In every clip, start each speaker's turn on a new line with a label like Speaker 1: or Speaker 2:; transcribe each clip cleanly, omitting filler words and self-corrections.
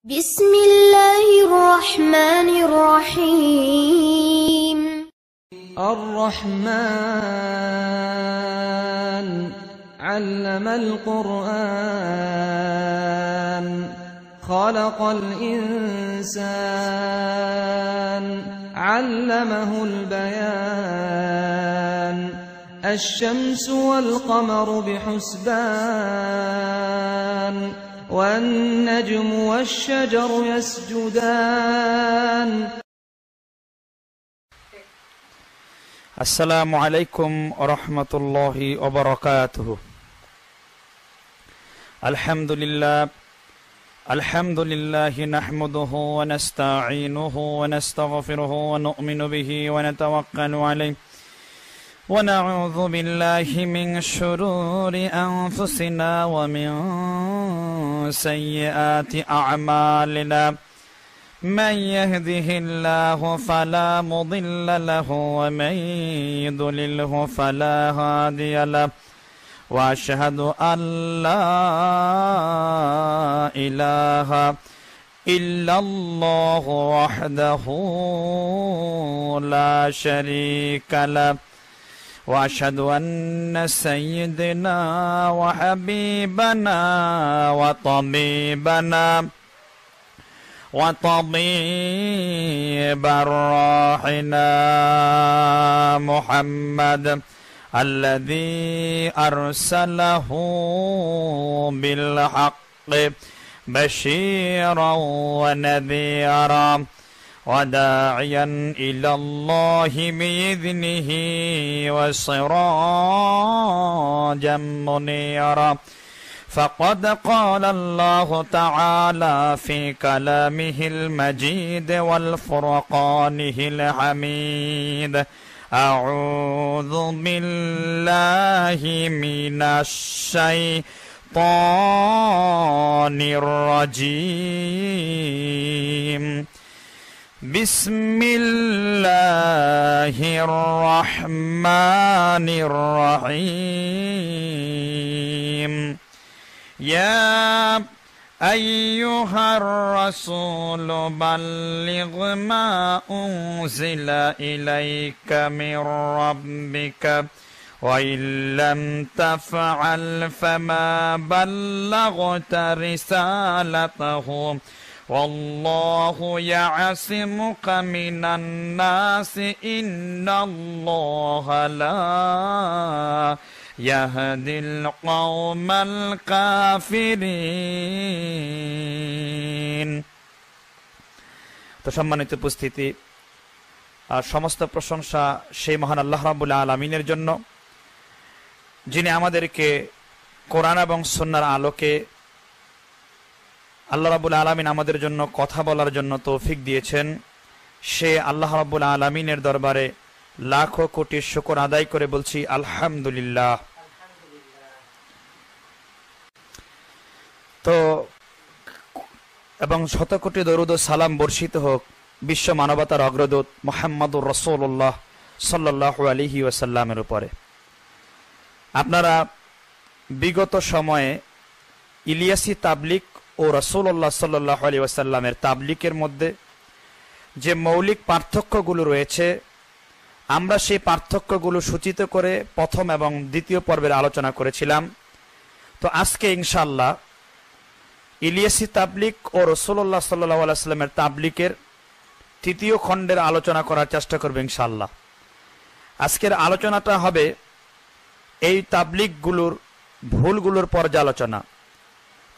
Speaker 1: بسم الله الرحمن الرحيم
Speaker 2: الرحمن علم القرآن خلق الإنسان علمه البيان الشمس والقمر بحسبان والنجم والشجر يسجدان.
Speaker 3: السلام عليكم ورحمة الله وبركاته. الحمد لله نحمده ونستعينه ونستغفره ونؤمن به ونتوكل عليه ونعوذ بالله من شرور أنفسنا ومن سيئات أعمالنا من يهده الله فلا مضل له ومن يضلله فلا هادي له وأشهد أن لا إله إلا الله وحده لا شريك له وأشهد أن سيدنا وحبيبنا وطبيب روحنا محمد الذي أرسله بالحق بشيرا ونذيرا وداعيا إلى الله بإذنه وسراجا منيرا. فقد قال الله تعالى في كلامه المجيد والفرقانه الحميد: أعوذ بالله من الشيطان الرجيم. بسم الله الرحمن الرحيم. يا أيها الرسول بلغ ما أنزل إليك من ربك وإن لم تفعل فما بلغت رسالته والله يعصمك من الناس إن الله لا يهدي القوم الكافرين. তো সম্মানিত উপস্থিতি, সমস্ত প্রশংসা সেই মহান আল্লাহ রাব্বুল আলামিনের জন্য, যিনি আমাদেরকে কোরআন এবং সুন্নাহর আলোকে আল্লাহ রাব্বুল আলামিন আমাদের জন্য কথা বলার জন্য তৌফিক দিয়েছেন। সে আল্লাহ রাব্বুল আলামিনের দরবারে লাখো কোটি শুকর আদায় করে বলছি আলহামদুলিল্লাহ। তো এবং শত কোটি দরুদ ও সালাম বর্ষিত হোক বিশ্ব মানবতার অগ্রদূত মুহাম্মদুর রাসূলুল্লাহ সাল্লাল্লাহু আলাইহি ওয়াসাল্লামের উপরে। আপনারা বিগত সময়ে ইলিয়াসি তাবলিগ ও রাসূলুল্লাহ সাল্লাল্লাহু আলাইহি ওয়াসাল্লামের তাবলিগের মধ্যে যে মৌলিক পার্থক্যগুলো রয়েছে, আমরা সেই পার্থক্যগুলো সূচিত করে প্রথম এবং দ্বিতীয় পর্বের আলোচনা করেছিলাম। তো আজকে ইনশাআল্লাহ ইলিয়াসি তাবলিগ ও রাসূলুল্লাহ সাল্লাল্লাহু আলাইহি ওয়াসাল্লামের তাবলিগের তৃতীয় খণ্ডের আলোচনা করার চেষ্টা করব ইনশাআল্লাহ। আজকের আলোচনাটা হবে এই তাবলিগগুলোর ভুলগুলোর পর্যালোচনা,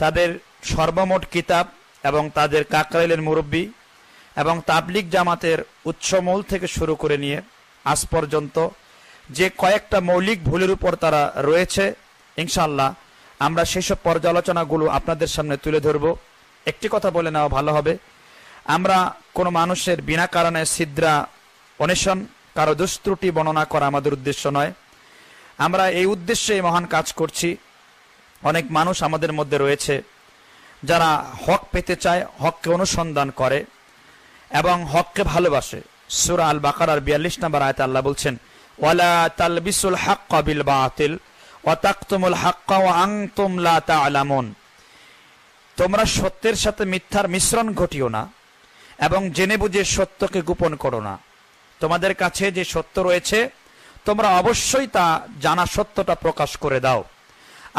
Speaker 3: তাদের সর্বমোট কিতাব এবং তাদের কাকরাইলের মুরব্বী এবং তাবলিগ জামাতের উৎসমূল থেকে শুরু করে নিয়ে আজ পর্যন্ত যে কয়েকটা মৌলিক ভুলের উপর তারা রয়েছে, ইনশাআল্লাহ আমরা সেসব পর্যালোচনাগুলো আপনাদের সামনে তুলে ধরব। একটি কথা বলে নেওয়া ভালো হবে, আমরা কোনো মানুষের বিনা কারণে ছিদ্রা অন্বেষণ, কারো দুষ্ত্রুটি বর্ণনা করা আমাদের উদ্দেশ্য নয়। আমরা এই উদ্দেশ্যে মহান কাজ করছি। অনেক মানুষ আমাদের মধ্যে রয়েছে যারা হক পেতে চায়, হককে অনুসন্ধান করে এবং হককে ভালোবাসে। সূরা আল বাকারার 42 নম্বর আয়াতে আল্লাহ বলছেন, ওয়ালা তালবিসুল হাক্কা বিল বাতিল ওয়া তাকতুমুল হাক্কা ওয়া আনতুম লা তা'লামুন। তোমরা সত্যের সাথে মিথ্যার মিশ্রণ ঘটিও না এবং জেনে বুঝে সত্যকে গোপন করো না। তোমাদের কাছে যে সত্য রয়েছে তোমরা অবশ্যই তা জানা সত্যটা প্রকাশ করে দাও।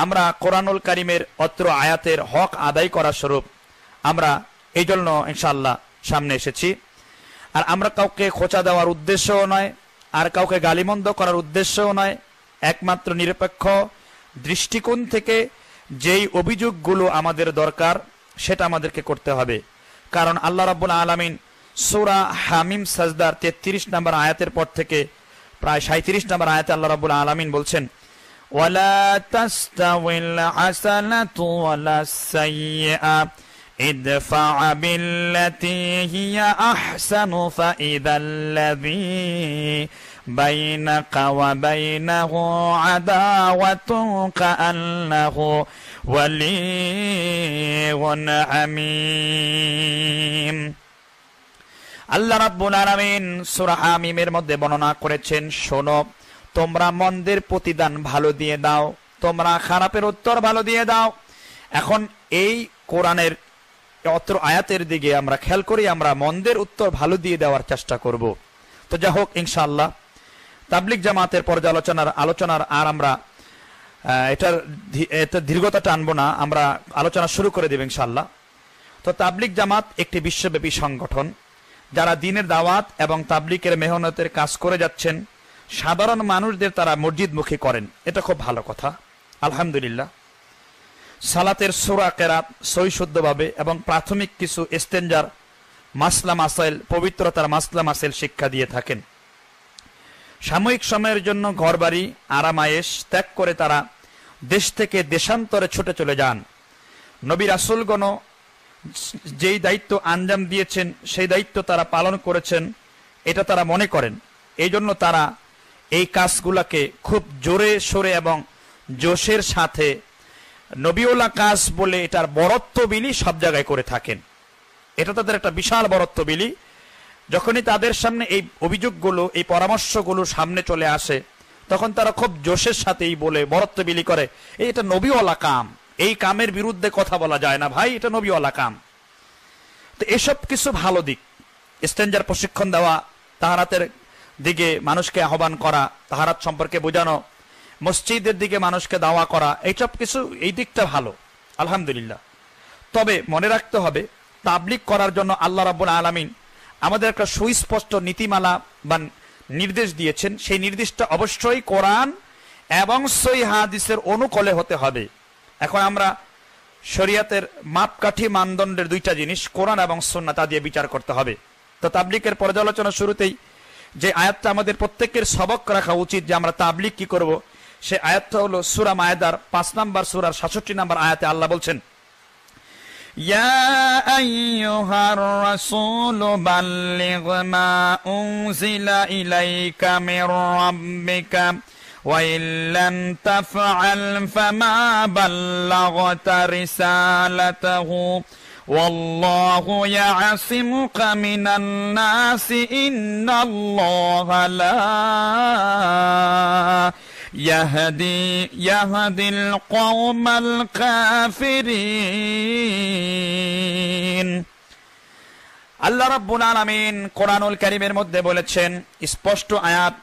Speaker 3: আমরা কোরআনুল কারীমের অত্র আয়াতের হক আদায় করা স্বরূপ আমরা এই জন্য ইনশাআল্লাহ সামনে এসেছি। আর আমরা কাউকে খোঁচা দেওয়ার উদ্দেশ্যও নয়, আর কাউকে গালিমন্দ করার উদ্দেশ্যও নয়, একমাত্র নিরপেক্ষ দৃষ্টিকোণ থেকে যেই অভিযোগগুলো আমাদের দরকার সেটা আমাদেরকে করতে হবে। কারণ আল্লাহ রাব্বুল আলামিন সূরা হামিম সাজদার 33 নম্বর আয়াতের পর থেকে প্রায় 37 নম্বর আয়াতে আল্লাহ রাব্বুল আলামিন বলছেন, ওয়ালা তাস্তাউইল হাসানাতু ওয়ালাস সাইয়্যা ইদফা বিল্লাতী হিয়া আহসানু ফাইদাল্লাযী বাইনাকা ওয়া বাইনাহু আদাওয়াতুন কাআন্নাহু ওয়ালিয়্যুন হামীম। আল্লাহ রাব্বুল আলামিন সূরা হামিমের মধ্যে বর্ণনা করেছেন, শোনো, তোমরা মন্দের প্রতিদান ভালো দিয়ে দাও, তোমরা খারাপের উত্তর ভালো দিয়ে দাও। এখন এই কোরআনের অত্র আয়াতের দিকে আমরা খেয়াল করি, আমরা মন্দের উত্তর ভালো দিয়ে দেওয়ার চেষ্টা করব। তো যা হোক, ইনশাআল্লাহ তাবলিগ জামাতের আলোচনার আর আমরা এটার দীর্ঘতা টানবো না, আমরা আলোচনা শুরু করে দেব ইনশাআল্লাহ। তো তাবলিগ জামাত একটি বিশ্বব্যাপী সংগঠন যারা দ্বীনের দাওয়াত এবং তাবলিগের মেহনতের কাজ করে যাচ্ছেন। সাধারণ মানুষদের তারা মসজিদমুখী করেন, এটা খুব ভালো কথা, আলহামদুলিল্লাহ। সালাতের সূরা কেরাত সহি শুদ্ধভাবে এবং প্রাথমিক কিছু ইস্তেনজার মাসলা মাসাইল, পবিত্রতার মাসলা মাসাইল শিক্ষা দিয়ে থাকেন। সাময়িক সময়ের জন্য ঘরবাড়ি আরামায়েশ ত্যাগ করে তারা দেশ থেকে দেশান্তরে ছুটে চলে যান। নবী রাসূলগণ যেই দায়িত্ব আঞ্জাম দিয়েছেন সেই দায়িত্ব তারা পালন করেছেন, এটা তারা মনে করেন। এই জন্য তারা এই কাজগুলাকে খুব জোরে সোরে এবং জোশের সাথে নবীওয়ালা কাজ বলে এটার বরত্ব বিলি সব জায়গায় করে থাকেন। এটা তাদের একটা বিশাল বরত্ব বিলি। যখনই তাদের সামনে এই অভিযোগগুলো, এই পরামর্শগুলো সামনে চলে আসে, তখন তারা খুব জোশের সাথেই বলে বরত্ব বিলি করে, এটা নবীওয়ালা কাম, এই কামের বিরুদ্ধে কথা বলা যায় না ভাই, এটা নবীওয়ালা কাম। তো এসব কিছু ভালো দিক, ইস্তেনজার প্রশিক্ষণ দেওয়া, তাহারাতের দিকে মানুষকে আহ্বান করা, তাহারাত সম্পর্কে বোঝানো, মসজিদের দিকে মানুষকে দাওয়া করা, এইসব কিছু, এই দিকটা ভালো, আলহামদুলিল্লাহ। তবে মনে রাখতে হবে, তাবলিগ করার জন্য আল্লাহ রাব্বুল আলামিন আমাদের একটা সুস্পষ্ট নীতিমালা বা নির্দেশ দিয়েছেন। সেই নির্দেশটা অবশ্যই কোরআন এবং সহিহ হাদিসের অনুকূলে হতে হবে। এখন আমরা শরীয়তের মাপকাঠি মানদণ্ডের দুইটা জিনিস, কোরআন এবং সুন্নাহ, তা দিয়ে বিচার করতে হবে। তো তাবলিগের পর্যালোচনা শুরুতেই যে আয়াতটা আমাদের প্রত্যেকের সবক রাখা উচিত যে আমরা তাবলিগ কি করব, সে আয়াতটা হলো সূরা মায়েদার 5 নম্বর সূরার 67 নম্বর আয়াতে আল্লাহ বলছেন, ইয়া আইয়ুহার রাসূল বাল্লিগ মা উনজিলা ইলাইকা মির রাব্বিকা ওয়া ইল্লাম তাফআল ফামা বাল্লাগতা রিসালাতাহু ওয়াল্লাহু ইয়াসিমুকা মিনান নাসি ইন্নাল্লাহা লা ইয়াহদিল কওমাল কাফিরিন। আল্লাহ রাব্বুল আলামিন কোরআনুল কারীমের মধ্যে বলেছেন, স্পষ্ট আয়াত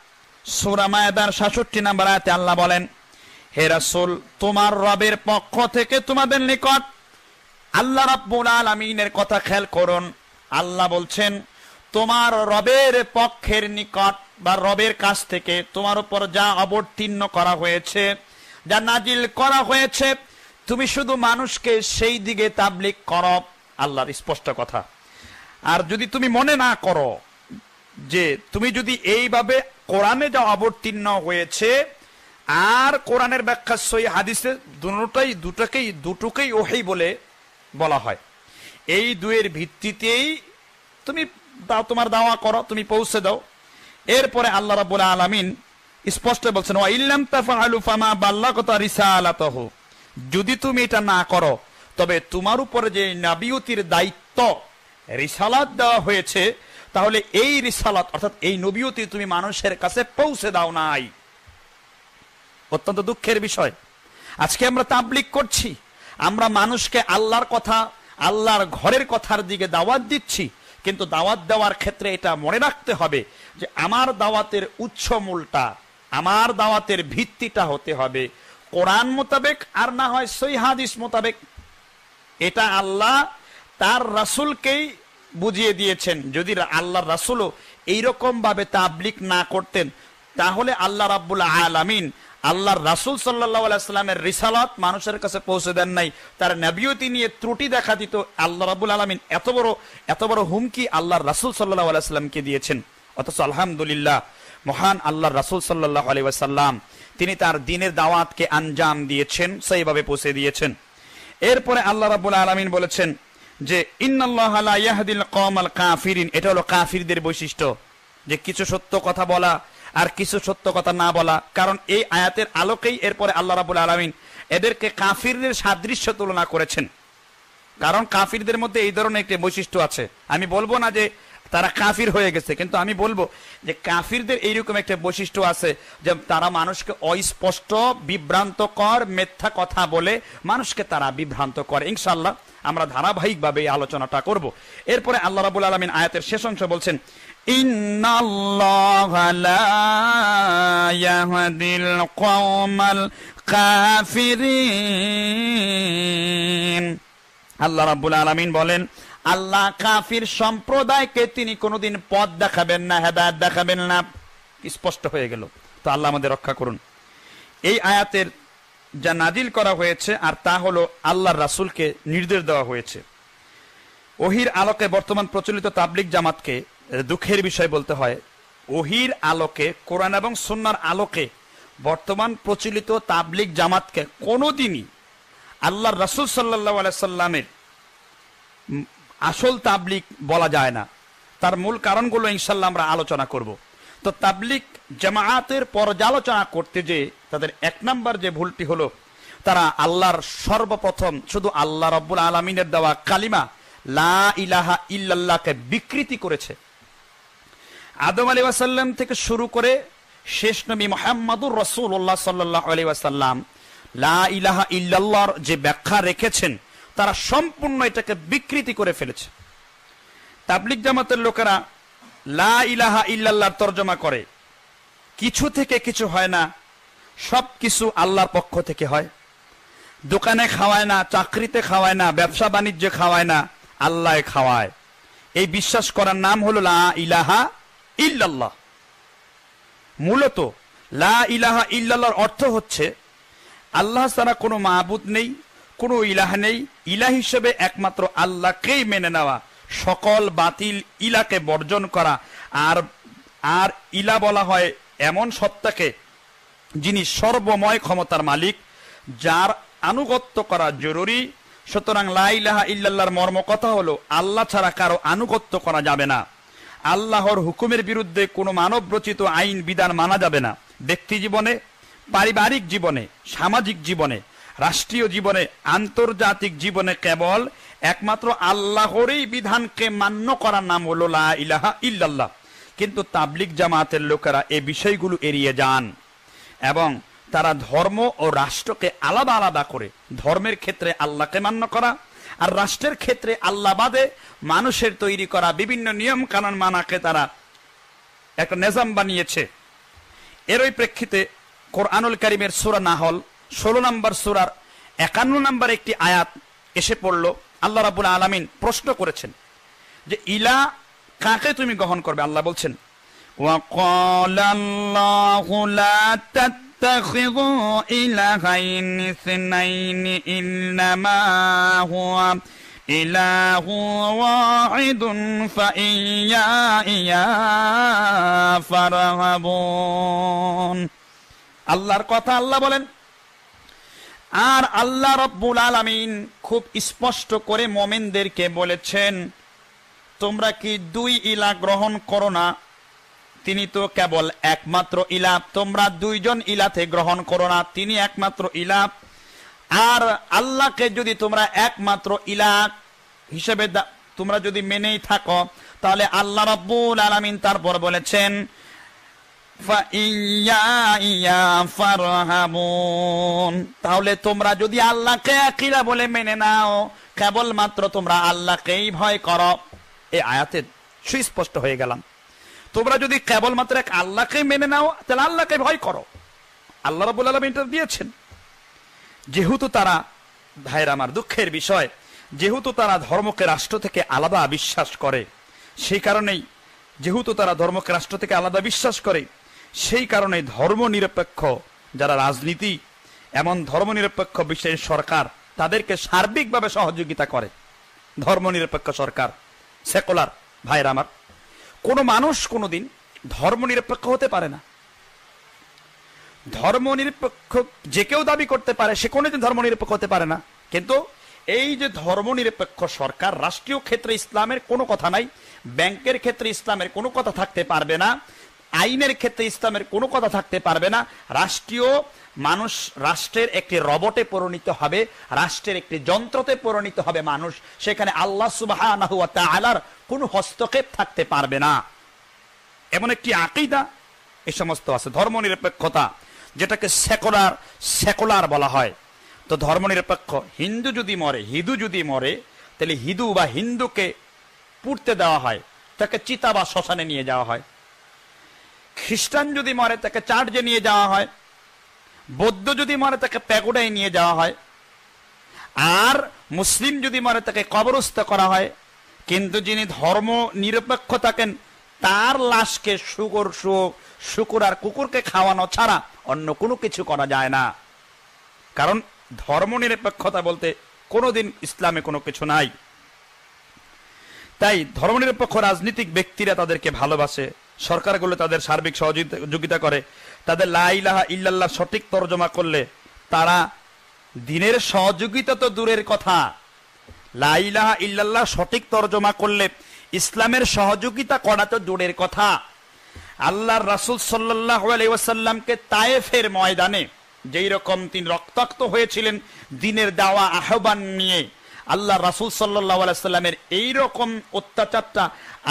Speaker 3: সূরা মায়েদার 66 নম্বর আয়াতে আল্লাহ বলেন, হে রাসূল, তোমার রবের পক্ষ থেকে তোমাদের নিকট, আল্লাহ রাব্বুল আলামিনের কথা খেয়াল করুন, আল্লাহ বলছেন তোমার রবের পক্ষের নিকট বা রবের কাছ থেকে তোমার উপর যা অবতীর্ণ করা হয়েছে, যা নাজিল করা হয়েছে, তুমি শুধু মানুষকে সেই দিকে তাবলিগ করো, আল্লাহর স্পষ্ট কথা। আর যদি তুমি মনে না করো যে তুমি যদি এইভাবে কোরআনে যা অবতীর্ণ হয়েছে আর কোরআনের ব্যাখ্যা সহিহ হাদিসে দুটোকেই ওহী বলে বলা হয়, এই দুয়ের ভিত্তিতেই তুমি তোমার দাওয়া করো, তুমি পৌঁছে দাও। এরপরে আল্লাহ রাব্বুল আলামিন স্পষ্ট বলছেন, ওয়া ইল্লাম তাফআলু ফামা বাল্লাগতা রিসালাতাহু, যদি তুমি এটা না করো তবে তোমার উপরে যে নবিয়তির দায়িত্ব, রিসালাত দেওয়া হয়েছে, তাহলে এই রিসালাত অর্থাৎ এই নবিয়তি তুমি মানুষের কাছে পৌঁছে দাও নাই। অত্যন্ত দুঃখের বিষয়, আজকে আমরা তাবলিগ করছি, আমরা মানুষকে আল্লাহর কথা, আল্লাহর ঘরের কথার দিকে দাওয়াত দিচ্ছি, কিন্তু দাওয়াত দেওয়ার ক্ষেত্রে এটা মনে রাখতে হবে যে আমার দাওয়াতের উৎস মূলটা, আমার দাওয়াতের ভিত্তিটা হতে হবে কোরআন মোতাবেক, আর না হয় সহিহ হাদিস মোতাবেক। এটা আল্লাহ তার রাসূলকেই বুঝিয়ে দিয়েছেন। যদি আল্লাহর রাসূলও এইরকম ভাবে তাবলীগ না করতেন, তাহলে আল্লাহ রাব্বুল আলামিন আল্লাহর রাসূল সাল্লাল্লাহু আলাইহি সাল্লামের রিসালাত মানুষের কাছে পৌঁছে দেন নাই, তার নবিয়তি নিয়ে ত্রুটি দেখা দিত। আল্লাহ রাব্বুল আলামিন এত বড় হুমকি আল্লাহর রাসূল সাল্লাল্লাহু আলাইহি সাল্লামকে দিয়েছেন। অথচ আলহামদুলিল্লাহ মহান আল্লাহর রাসূল সাল্লাল্লাহু আলাইহি ওয়াসাল্লাম তিনি তার দ্বীনের দাওয়াতকে আঞ্জাম দিয়েছেন, সেইভাবে পৌঁছে দিয়েছেন। এরপরে আল্লাহ রাব্বুল আলামিন বলেছেন যে ইন্নাল্লাহা লা ইয়াহদিল কওমাল কাফিরিন। এটা হলো কাফিরদের বৈশিষ্ট্য, যে কিছু সত্য কথা বলা আর কিছু সত্য কথা না বলা। কারণ এই আয়াতের আলোকেই এরপরে আল্লাহ রাব্বুল আলামিন এদেরকে কাফিরদের সাদৃশ্য তুলনা করেছেন। কারণ কাফিরদের মধ্যে এই ধরনের একটি বৈশিষ্ট্য আছে। আমি বলবো না যে তারা কাফির হয়ে গেছে, কিন্তু আমি বলবো যে কাফিরদের এইরকম একটা বৈশিষ্ট্য আছে যে তারা মানুষকে অস্পষ্ট, বিভ্রান্তকর, মিথ্যা কথা বলে মানুষকে তারা বিভ্রান্ত করে। ইনশাআল্লাহ আমরা ধারাবাহিকভাবে এই আলোচনাটা করব। এরপরে আল্লাহ রাব্বুল আলামিন আয়াতের শেষ অংশ বলছেন ইন্নাল্লাহা লা ইয়াহদিল কওমাল কাফিরিন। আল্লাহ রাব্বুল আলামিন বলেন আল্লাহ কাফির সম্প্রদায়কে তিনি কোনোদিন পথ দেখাবেন না, হেদায়েত দেখাবেন না। স্পষ্ট হয়ে গেল। তো আল্লাহ আমাদের রক্ষা করুন। এই আয়াতের যা নাজিল করা হয়েছে আর তা হলো আল্লাহর রাসূলকে নির্দেশ দেওয়া হয়েছে। ওহির আলোকে বর্তমান প্রচলিত তাবলীগ জামাতকে, দুঃখের বিষয় বলতে হয়, ওহির আলোকে, কোরআন এবং সুন্নাহর আলোকে বর্তমান প্রচলিত তাবলীগ জামাতকে কোনোদিনই আল্লাহর রাসূল সাল্লাল্লাহু আলাইহি সাল্লামের আসল তাবলীগ বলা যায় না। তার মূল কারণগুলো ইনশাআল্লাহ আমরা আলোচনা করব। তো তাবলীগ জামায়াতের পর্যালোচনা করতে যে তাদের এক নাম্বার যে ভুলটি হলো, তারা আল্লাহর সর্বপ্রথম শুধু আল্লাহ রাব্বুল আলামিনের দেওয়া কালিমা লা ইলাহা ইল্লাল্লাহকে বিকৃতি করেছে। আদম আলাইহিস সালাম থেকে শুরু করে শেষ নবী মুহাম্মদুর রাসূলুল্লাহ সাল্লাল্লাহু আলাইহি ওয়াসাল্লাম লা ইলাহা ইল্লাল্লাহর যে ব্যাখ্যা রেখেছেন, তারা সম্পূর্ণ এটাকে বিকৃতি করে ফেলেছে। তাবলীগ জামাতের লোকেরা লা ইলাহা ইল্লাল্লাহর তরজমা করে কিছু থেকে কিছু হয় না, সব কিছু আল্লাহর পক্ষ থেকে হয়। দোকানে খাওয়ায় না, চাকরিতে খাওয়ায় না, ব্যবসা বাণিজ্যে খাওয়ায় না, আল্লাহ খাওয়ায়। এই বিশ্বাস করার নাম হলো লা ইলাহা ইল্লাল্লাহ। মূলত লা ইলাহা ইল্লাল্লাহর অর্থ হচ্ছে আল্লাহ ছাড়া কোনো মাবুদ নেই, কোনো ইলাহ নেই, ইলাহ হিসেবে একমাত্র আল্লাহকেই মেনে নেওয়া, সকল বাতিল ইলাকে বর্জন করা। আর ইলা বলা হয় এমন সত্তাকে যিনি সর্বময় ক্ষমতার মালিক, যার আনুগত্য করা জরুরি। সুতরাং লা ইলাহা ইল্লাল্লাহর মর্ম কথা হলো আল্লাহ ছাড়া কারো আনুগত্য করা যাবে না। আল্লাহর হুকুমের বিরুদ্ধে কোনো মানব রচিত আইন বিধান মানা যাবে না। ব্যক্তি জীবনে, পারিবারিক জীবনে, সামাজিক জীবনে, রাষ্ট্রীয় জীবনে, আন্তর্জাতিক জীবনে কেবল একমাত্র আল্লাহরই বিধানকে মান্য করার নাম হলো লা ইলাহা ইল্লাল্লাহ। কিন্তু তাবলীগ জামাতের লোকেরা এই বিষয়গুলো এড়িয়ে যান এবং তারা ধর্ম ও রাষ্ট্রকে আলাদা আলাদা করে, ধর্মের ক্ষেত্রে আল্লাহকে মান্য করা আর রাষ্ট্রের ক্ষেত্রে আল্লাহ বাদে মানুষের তৈরি করা বিভিন্ন নিয়ম কানুন মানাকে তারা একটা নিজাম বানিয়েছে। এরই প্রেক্ষিতে কোরআনুল কারীমের সূরা নাহল 16 নম্বর সূরার 51 নম্বর একটি আয়াত এসে পড়ল। আল্লাহ রাব্বুল আলামিন প্রশ্ন করেছেন যে ইলা কাকে তুমি গ্রহণ করবে। আল্লাহ বলছেন ওয়া ক্বালাল্লাহু লা তাত্তাখিযু ইলাহাইনি ইসনাইনি ইন্নামা হুয়া ইলাহু ওয়াহিদুন ফাইয়া ফারহাবুন। আল্লাহর কথা আল্লাহ বলেন। আর আল্লাহ রাব্বুল আলামিন খুব স্পষ্ট করে মুমিনদেরকে বলেছেন তোমরা কি দুই ইলাহ গ্রহণ করো না, তিনি তো কেবল একমাত্র ইলাহ। তোমরা দুইজন ইলাহকে গ্রহণ করো না, তিনি একমাত্র ইলাহ। আর আল্লাহকে যদি তোমরা একমাত্র ইলাহ হিসেবে তোমরা যদি মেনেই থাকো, তাহলে আল্লাহ রাব্বুল আলামিন তারপর বলেছেন ফাইয়া ফারহাবুন। তাহলে তোমরা যদি আল্লাহকে আকিরা বলে মেনে নাও, কেবলমাত্র তোমরা আল্লাহকেই ভয় করো, এই আয়াতে সুস্পষ্ট হয়ে গেলাম। তোমরা যদি কেবলমাত্র এক আল্লাহকে মেনে নাও, তাহলে আল্লাহকে ভয় করো। আল্লাহ রাব্বুল আলামিন এটা দিয়েছেন। যেহেতু তারা, ভাইরা আমার, দুঃখের বিষয়, যেহেতু তারা ধর্মকে রাষ্ট্র থেকে আলাদা বিশ্বাস করে, সেই কারণেই, যেহেতু তারা ধর্মকে রাষ্ট্র থেকে আলাদা বিশ্বাস করে, সেই কারণে ধর্মনিরপেক্ষ যারা রাজনীতি, এমন ধর্মনিরপেক্ষ বিশ্বের সরকার তাদেরকে সার্বিকভাবে সহযোগিতা করে। ধর্মনিরপেক্ষ সরকার, সেকুলার, ভাইরা আমার, কোন মানুষ কোনোদিন ধর্মনিরপেক্ষ হতে পারে না। ধর্মনিরপেক্ষ যে কেউ দাবি করতে পারে, সে কোনোদিন ধর্মনিরপেক্ষ হতে পারে না। কিন্তু এই যে ধর্মনিরপেক্ষ সরকার, রাষ্ট্রীয় ক্ষেত্রে ইসলামের কোনো কথা নাই, ব্যাংকের ক্ষেত্রে ইসলামের কোনো কথা থাকতে পারবে না, আইনের ক্ষেত্রে ইসলামের কোনো কথা থাকতে পারবে না। রাষ্ট্রীয় মানুষ রাষ্ট্রের একটি রবটে পরিণত হবে, রাষ্ট্রের একটি যন্ত্রতে পরিণত হবে মানুষ। সেখানে আল্লাহ সুবহানাহু ওয়া তাআলার কোনো হস্তক্ষেপ থাকতে পারবে না। এমন একটি আকীদা এই সমস্ত আছে। ধর্মনিরপেক্ষতা, যেটাকে সেকুলার বলা হয়। তো ধর্মনিরপেক্ষ, হিন্দু যদি মরে, তাহলে হিন্দুকে পুড়তে দেওয়া হয়, তাকে চিতা বা শ্মশানে নিয়ে যাওয়া হয়। খ্রিস্টান যদি মরে, তাকে চার্চে নিয়ে যাওয়া হয়। বৌদ্ধ যদি মরে, তাকে প্যাগোডায় নিয়ে যাওয়া হয়। আর মুসলিম যদি মরে, তাকে কবরস্থ করা হয়। কিন্তু যিনি ধর্ম নিরপেক্ষ থাকেন, তার লাশকে শুকুর আর কুকুরকে খাওয়ানো ছাড়া অন্য কোনো কিছু করা যায় না। কারণ ধর্মনিরপেক্ষতা বলতে কোনোদিন ইসলামে কোনো কিছু নাই। তাই ধর্মনিরপেক্ষ রাজনীতিক ব্যক্তিরা তাদেরকে ভালোবাসে, সরকারগুলো তাদের সার্বিক সহযোগিতা করে। তাদের লা ইলাহা ইল্লাল্লাহ সঠিক তর্জমা করলে তারা দ্বীনের সহযোগিতা তো দূরের কথা, লা ইলাহা ইল্লাল্লাহ সঠিক তর্জমা করলে ইসলামের সহযোগিতা করা তো দূরের কথা। আল্লাহর রাসূল সাল্লাল্লাহু আলাইহি ওয়াসাল্লামকে তায়েফের ময়দানে যেই রকম তিনি রক্তাক্ত হয়েছিলেন দ্বীনের দাওয়া আহ্বান নিয়ে, আল্লাহ রাসূল সাল্লাল্লাহু আলাইহি ওয়াসাল্লামের এই রকম অত্যাচারটা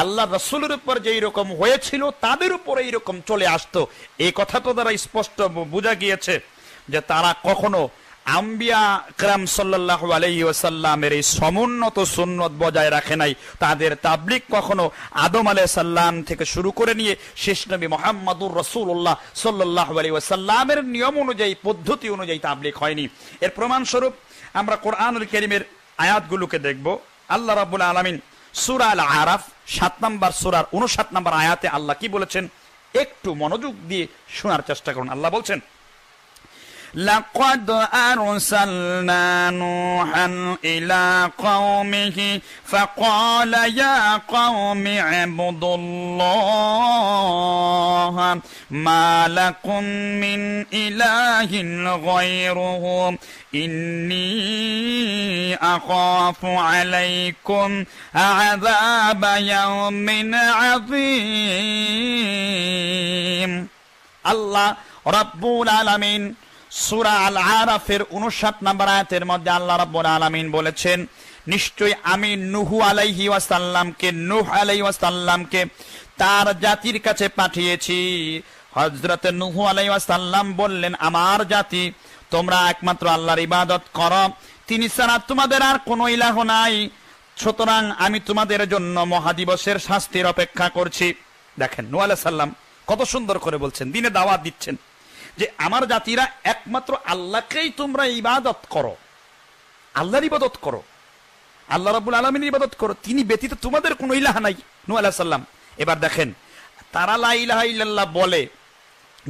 Speaker 3: আল্লাহ রাসূলের উপর যেই রকম হয়েছিল, তাদের উপর এই রকম চলে আসতো। এই কথা তো দ্বারা স্পষ্ট বোঝা গিয়েছে যে তারা কখনো আম্বিয়া کرام সাল্লাল্লাহু আলাইহি ওয়াসাল্লামের এই সমুন্নত সুন্নত বজায় রাখে নাই। তাদের তাবলীগ কখনো আদম আলাইহিস সালাম থেকে শুরু করে নিয়ে শেষ নবী মুহাম্মদুর রাসূলুল্লাহ সাল্লাল্লাহু আলাইহি ওয়াসাল্লামের নিয়ম অনুযায়ী, পদ্ধতি অনুযায়ী তাবলীগ হয়নি। এর প্রমাণস্বরূপ আমরা কোরআনুল কারীমের আয়াতগুলোকে দেখব। আল্লাহ রাব্বুল আলামিন সূরা আল আরাফ 7 নম্বর সূরার 59 নম্বর আয়াতে আল্লাহ কি বলেছেন, একটু মনোযোগ দিয়ে শোনার চেষ্টা করুন। আল্লাহ বলছেন, لقد أرسلنا نوحا إلى قومه فقال يا قوم اعبدوا الله ما لكم من إله غيره إني أخاف عليكم عذاب يوم عظيم। আল্লাহ রাব্বুল আলামিন সূরা আল আরাফের 59 নম্বর আয়াতের মধ্যে আল্লাহ রাব্বুল আলামিন বলেছেন, নিশ্চয়ই আমি নূহ আলাইহি ওয়াসাল্লামকে তার জাতির কাছে পাঠিয়েছি। হযরত নূহ আলাইহি ওয়াসাল্লাম বললেন, আমার জাতি, তোমরা একমাত্র আল্লাহর ইবাদত করো, তিনি ছাড়া তোমাদের আর কোনো ইলাহ নাই। সুতরাং আমি তোমাদের জন্য মহাদিবসের শাস্তির অপেক্ষা করছি। দেখেন নূহ আলাইহিস সালাম কত সুন্দর করে বলছেন, দ্বীনে দাওয়াত দিচ্ছেন যে আমার জাতিরা একমাত্র আল্লাহকেই তোমরা ইবাদত করো, আল্লাহর ইবাদত করো, আল্লাহ রাব্বুল আলামিনের ইবাদত করো, তিনি ব্যতীত তোমাদের কোনো ইলাহ নাই। নূহ আলাইহিস সালাম, এবার দেখেন তারা লা ইলাহা ইল্লাল্লাহ বলে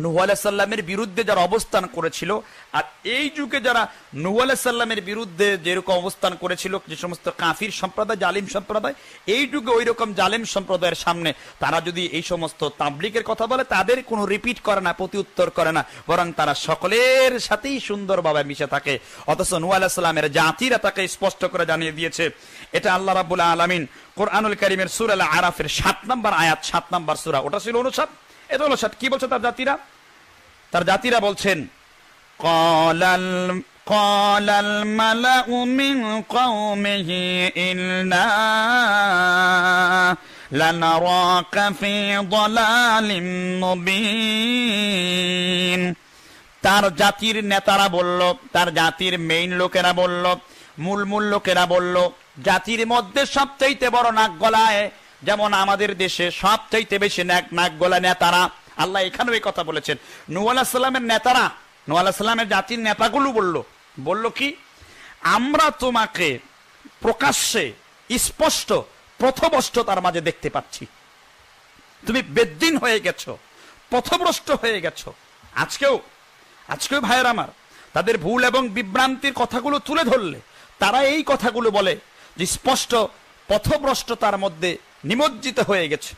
Speaker 3: নূহ আলাইহিস সালামের বিরুদ্ধে যারা অবস্থান করেছিল, আর এই যুগে যারা নূহ আলাইহিস সালামের বিরুদ্ধে যেরকম অবস্থান করেছিল, যে সমস্ত কাফির সম্প্রদায়, জালিম সম্প্রদায়, এই যুগে ওই রকম জালিম সম্প্রদায়ের সামনে তারা যদি এই সমস্ত তাবলীগের কথা বলে, তাদের কোনো রিপিট করে না, প্রতি উত্তর করে না, বরং তারা সকলের সাথেই সুন্দরভাবে মিশে থাকে। অথচ নূহ আলাইহিস সালামের জাতিরা তাকে স্পষ্ট করে জানিয়ে দিয়েছে। এটা আল্লাহ রাব্বুল আলামিন কোরআনুল কারীমের সূরা আল আরাফের 7 নম্বর আয়াত, 7 নম্বর সূরা, ওটা ছিল 59, এটা হলো 7। কি বলছে তার জাতিরা বলছেন, ক্বালাল মালাউ মিন কওমিহি ইন্না লানারাকা ফি দালালিম মুবিন। তার জাতির নেতারা বলল, তার জাতির মেইন লোকেরা বলল, মূল লোকেরা বলল, জাতির মধ্যে সবচাইতে বড় নাক গলায়, যেমন আমাদের দেশে সবচাইতে বেশি নাক গলা নেতারা। আল্লাহ এখানেও এই কথা বলেছেন। নূহ আলাইহিস সালামের নেতারা, নূহ আলাইহিস সালামের জাতির নেতাগুলো বলল কি, আমরা তোমাকে প্রকাশ্যে স্পষ্ট পথভ্রষ্টতার মাঝে দেখতে পাচ্ছি, তুমি বেদ্দিন হয়ে গেছো, পথভ্রষ্ট হয়ে গেছো। আজকেও ভাইয়ের আমার, তাদের ভুল এবং বিভ্রান্তির কথাগুলো তুলে ধরলে তারা এই কথাগুলো বলে যে স্পষ্ট পথভ্রষ্টতার মধ্যে নিমজ্জিত হয়ে গেছে।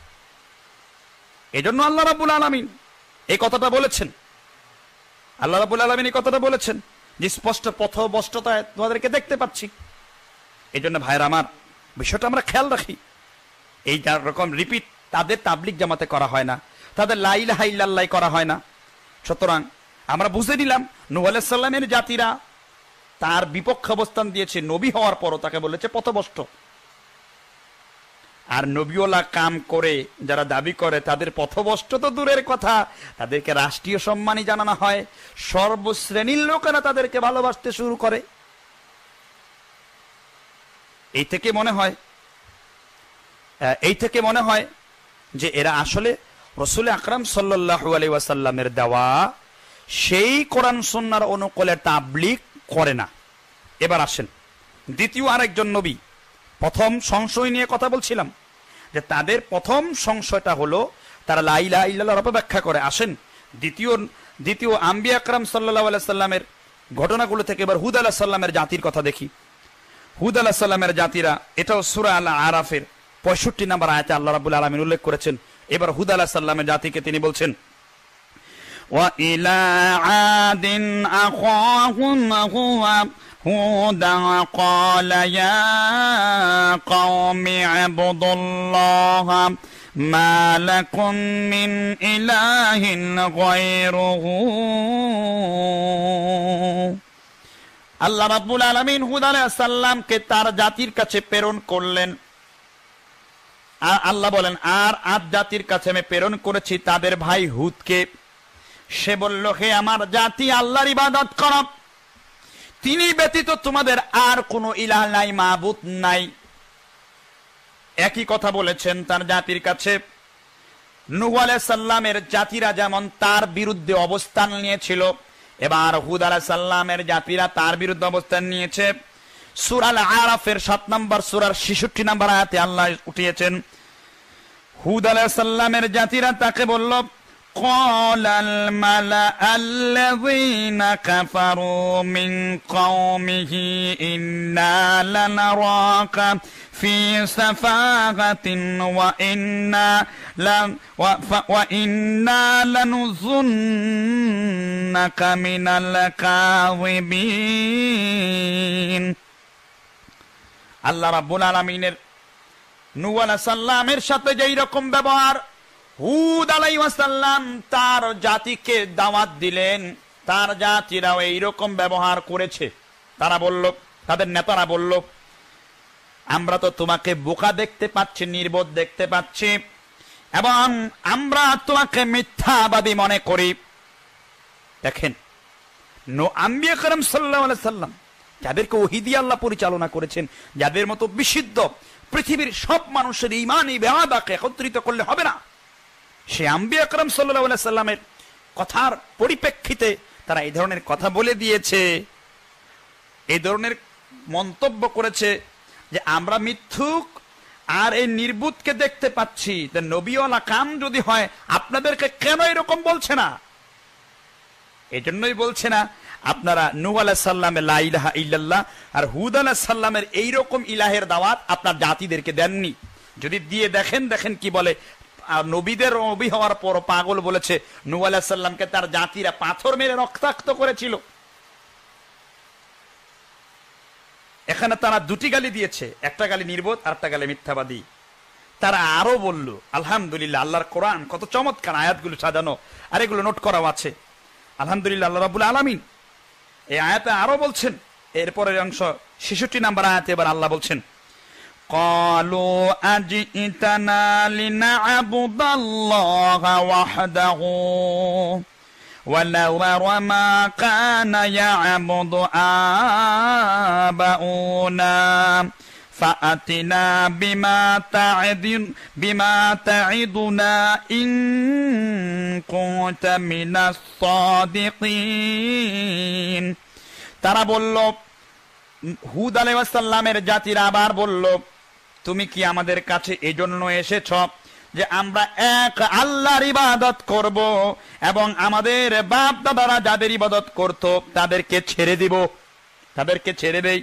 Speaker 3: এজন্য আল্লাহ রাব্বুল আলামিন এই কথাটা বলেছেন। আল্লাহ রাব্বুল আলামিন এই কথাটা বলেছেন যে স্পষ্ট পথভ্রষ্টতায় তোমাদেরকে দেখতে পাচ্ছি। এই জন্য ভাইয়ের আমার, বিষয়টা আমরা খেয়াল রাখি। এই রকম রিপিট তাদের তাবলিগ জামাতে করা হয় না, তাদের লা ইলাহা ইল্লাল্লাহ করা হয় না। সুতরাং আমরা বুঝে নিলাম নূহ আলাইহিস সালামের জাতিরা তার বিপক্ষে অবস্থান দিয়েছে, নবী হওয়ার পরও তাকে বলেছে পথভ্রষ্ট। আর নবীওয়ালা কাম করে যারা দাবি করে তাদের পথভ্রষ্ট তো দূরের কথা, তাদেরকে রাষ্ট্রীয় সম্মানই জানানো হয়, সর্বশ্রেণীর লোকেরা তাদেরকে ভালোবাসতে শুরু করে। এই থেকে মনে হয় যে এরা আসলে রাসূল আকরাম সাল্লাল্লাহু আলাইহি ওয়াসাল্লামের দেওয়া সেই কোরআন সুন্নাহর অনুকূলে তাবলীগ করে না। এবার আসেন দ্বিতীয় আরেকজন নবী। প্রথম সংশয় নিয়ে কথা বলছিলাম যে তাদের প্রথম সংশয়টা হলো তারা লা ইলাহা ইল্লাল্লাহর অপব্যাখ্যা করে। আসেন দ্বিতীয় আম্বিয়া আকরাম সাল্লাল্লাহু আলাইহি সাল্লামের ঘটনাগুলো থেকে এবার হুদ আলাইহিস সালামের জাতির কথা দেখি। হুদ আলাইহিস সালামের জাতিরা, এটাও সূরা আল আরাফের 65 নম্বর আয়াতে আল্লাহ রাব্বুল আলামিন উল্লেখ করেছেন। এবার হুদ আলাইহিস সালামের জাতিকে তিনি বলছেন, ওয়া ইলা আদিন আখাহুম হুদা ক্বালা ইয়া কওমি ইবুদুল্লাহ মা লাকুম মিন ইলাহিন গায়রুহু। আল্লাহ রাব্বুল আলামিন হুদ আলাইহিস সালামকে তার জাতির কাছে প্রেরণ করলেন। আল্লাহ বলেন, আর আদ জাতির কাছে আমি প্রেরণ করেছি তাদের ভাই হুদকে। সে বলল, হে আমার জাতি, আল্লাহর ইবাদত করো, তিনি ব্যতীত তোমাদের আর কোনো ইলাহ নাই, মাবুদ নাই। একই কথা বলেছেন তার জাতির কাছে। নূহ আলাইহিস সালামের জাতিরা যেমন তার বিরুদ্ধে অবস্থান নিয়েছিল, এবার হুদ আলাইহিস সালামের জাতিরা তার বিরুদ্ধে অবস্থান নিয়েছে। সূরা আল আরাফের 7 নম্বর সূরার 66 নম্বর আয়াতে আল্লাহ উঠিয়েছেন, হুদ আলাইহিস সালামের জাতিরা তাকে বলল, ক্বালাল মালাআল্লাযীনা কাফারু মিন কওমিহি ইন্না লানারাকা ফি সাফাহাতিন ওয়া ইন্না লানুযুন্নাকা মিনাল কাযিবিন। আল্লাহ রাব্বুল আলামিনের নূহ আলাইহিস সালামের সাথে যেই রকম ব্যবহার হুদ আলাইহিস সালাম তার জাতিকে দাওয়াত দিলেন, তার জাতিরাও এইরকম ব্যবহার করেছে। তারা বলল, তাদের নেতারা বলল, আমরা তো তোমাকে বোকা দেখতে পাচ্ছি, নির্বোধ দেখতে পাচ্ছি, এবং আমরা তোমাকে মিথ্যাবাদী মনে করি। দেখেন, আম্বিয়া করম সাল্লাল্লাহু আলাইহি সাল্লাম যাদেরকে ওহী দিয়ে আল্লাহ পরিচালনা করেছেন, যাদের মতো বিশুদ্ধ পৃথিবীর সব মানুষের ঈমানি বেয়াদাকে একত্রিত করলে হবে না, সে আম্বিয়া করম সাল্লাল্লাহু আলাইহি সাল্লামের কথার পরিপ্রেক্ষিতে তারা এই ধরনের কথা বলে দিয়েছে, এই ধরনের মন্তব্য করেছে যে আমরা মিথ্যুক আর এই নির্বুতকে দেখতে পাচ্ছি, নবীওয়ালা কাম যদি হয় আপনাদেরকে কেন এরকম বলছে না? এই জন্যই বলছে না আপনারা নূহ আলাইহিস সালামের লা ইলাহা ইল্লাল্লাহ আর হুদ আলাইহিস সালামের এইরকম ইলাহের দাওয়াত আপনার জাতিদেরকে দেননি। যদি দিয়ে দেখেন কি বলে। নবীদের নবী হওয়ার পর পাগল বলেছে নূহ আলাইহিস সালামকে তার জাতিরা পাথর মেরে রক্তাক্ত করেছিল। এখানে তারা দুটি গালি দিয়েছে, একটা গালি নির্বোধ আর একটা গালি মিথ্যাবাদী। তারা আরো বলল, আলহামদুলিল্লাহ, আল্লাহর কোরআন কত চমৎকার আয়াতগুলো সাজানো, আর এগুলো নোট করাও আছে। আলহামদুলিল্লাহ, আল্লাহ রাব্বুল আলামিন এই আয়াতে আরো বলছেন, এরপরের অংশ 66 নম্বর আয়াতে এবার আল্লাহ বলছেন, قالوا أجئتنا لنعبد الله وحده ونذر ما كان يعبد آباؤنا فأتنا بما تعدنا إن كنت من الصادقين তারা বলল, হুদ আলাইহিস সালামের জাতিরা আবার বলল, তুমি কি আমাদের কাছে এজন্য এসেছ যে আমরা এক আল্লাহর ইবাদত করব এবং আমাদের বাপ দাদারা যাদের ইবাদত করত তাদেরকে ছেড়ে দিব, তাদেরকে ছেড়ে দেই?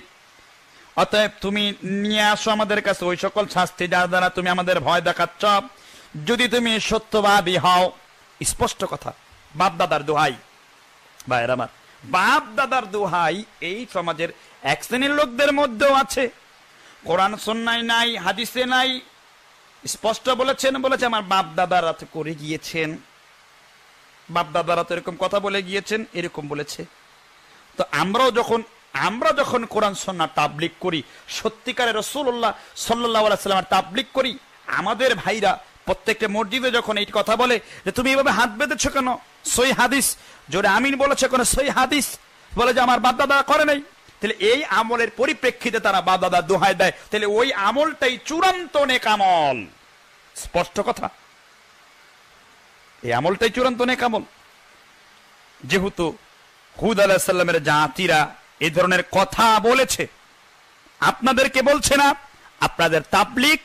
Speaker 3: অতএব তুমি নিয়ে আসো আমাদের কাছে ওই সকল শাস্তি যার দ্বারা তুমি আমাদের ভয় দেখাচ্ছ, যদি তুমি সত্যবাদী হও। স্পষ্ট কথা, বাপ দাদার দোহাই ভাইরা আমার, বাপ দাদার দোহাই এই সমাজের এক শ্রেণীর লোকদের মধ্যেও আছে। কোরআন সুন্নায় নাই, হাদিসে নাই, স্পষ্ট বলেছে আমার বাপ দাদারা তো করে গিয়েছেন, বাপ দাদারা তো এরকম কথা বলে গিয়েছেন, এরকম বলেছে। তো আমরা যখন কোরআন সুন্নাহ তাবলীগ করি, সত্যিকারের রাসূলুল্লাহ সাল্লাল্লাহু আলাইহি ওয়াসাল্লামের তাবলীগ করি, আমাদের ভাইরা প্রত্যেকটা মসজিদে যখন এই কথা বলে যে তুমি এভাবে হাত বেঁধেছো কেন, সহিহ হাদিস, জোরে আমিন বলেছে কোন সহিহ হাদিস বলে যে আমার বাপ দাদা করে নাই, তাহলে এই আমলের পরিপ্রেক্ষিতে তারা বাপ দাদা দোহাই দেয়, তাহলে ওই আমলটাই চূড়ান্ত নেক আমল। স্পষ্ট কথা, এই আমলটাই চূড়ান্ত নেক আমল। যেহেতু হুদ আলাইহিস সালামের জাতিরা এই ধরনের কথা বলেছে, আপনাদেরকে বলছে না, আপনাদের তাবলীগ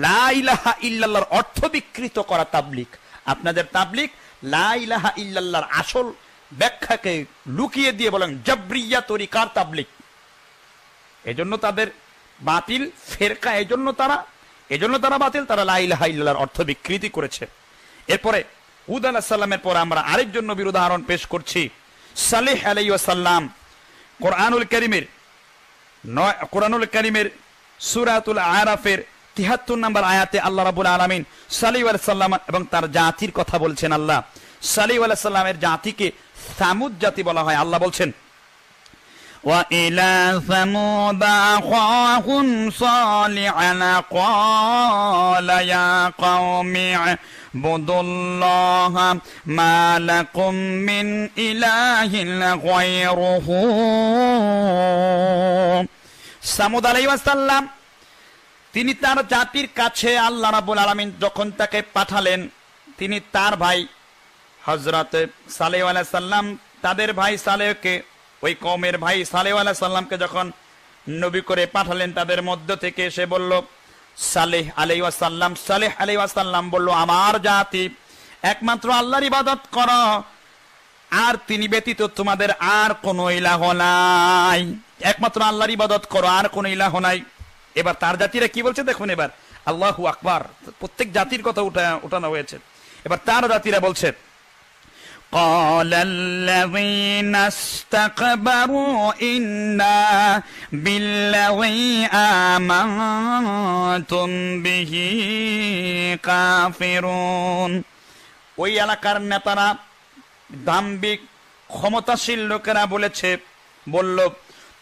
Speaker 3: লা ইলাহা ইল্লাল্লাহর অর্থ বিকৃত করা তাবলীগ, আপনাদের তাবলীগ লা ইলাহা ইল্লাল্লাহর আসল ব্যাখ্যাকে লুকিয়ে দিয়ে বলেন জাবরিয়া তরিকার তাবলীগ। এজন্য তাদের বাতিল ফেরকা, এজন্য তারা বাতিল, তারা লা ইলাহা ইল্লাল্লাহর অর্থ বিকৃতি করেছে। এরপরে হুদ আলাইহিস সালামের পর আমরা আরেকজন নবীর উদাহরণ পেশ করছি, সালেহ আলাইহিস সালাম। কোরআনুল কারীমের সূরাতুল আরাফের ৭৩ নম্বর আয়াতে আল্লাহ রাব্বুল আলামিন সালেহ আলাইহিস সালাম এবং তার জাতির কথা বলছেন। আল্লাহ সালেহ আলাইহিস সালামের জাতিকে সামুদ জাতি বলা হয়। আল্লাহ বলছেন, ওয়া ইলা সামুদ আখাহুম সালিহান ক্বালা ইয়া কওমি বুদুল্লাহা মা লাকুম মিন ইলাহিন গায়রুহু। সামুদ আলাইহিস সালাম তিনি তার জাতির কাছে আল্লাহ রাব্বুল আলামিন যখন তাকে পাঠালেন, তিনি তার ভাই হযরত সালেহ আলাইহিস সালাম তাদের ভাই সালেহকে, ওই কওমের ভাই সালেহ আলাইহিস সালামকে যখন নবী করে পাঠালেন, তাদের মধ্য থেকে সে বলল, সালেহ আলাইহিস সালাম বলল, আমার জাতি একমাত্র আল্লাহর ইবাদত করো, আর তিনি ব্যতীত তোমাদের আর কোনো ইলাহ নাই, একমাত্র আল্লাহর ইবাদত করো, আর কোনো ইলাহ নাই। এবার তার জাতিরা কি বলছে দেখুন, এবার আল্লাহু আকবার, প্রত্যেক জাতির কথা উঠানো হয়েছে। এবার তার জাতিরা বলছে, قال الذين استكبروا إنا بالذي آمنتم به كافرون। ওই এলাকার নেতারা, দাম্ভিক ক্ষমতাশীল লোকেরা বলল,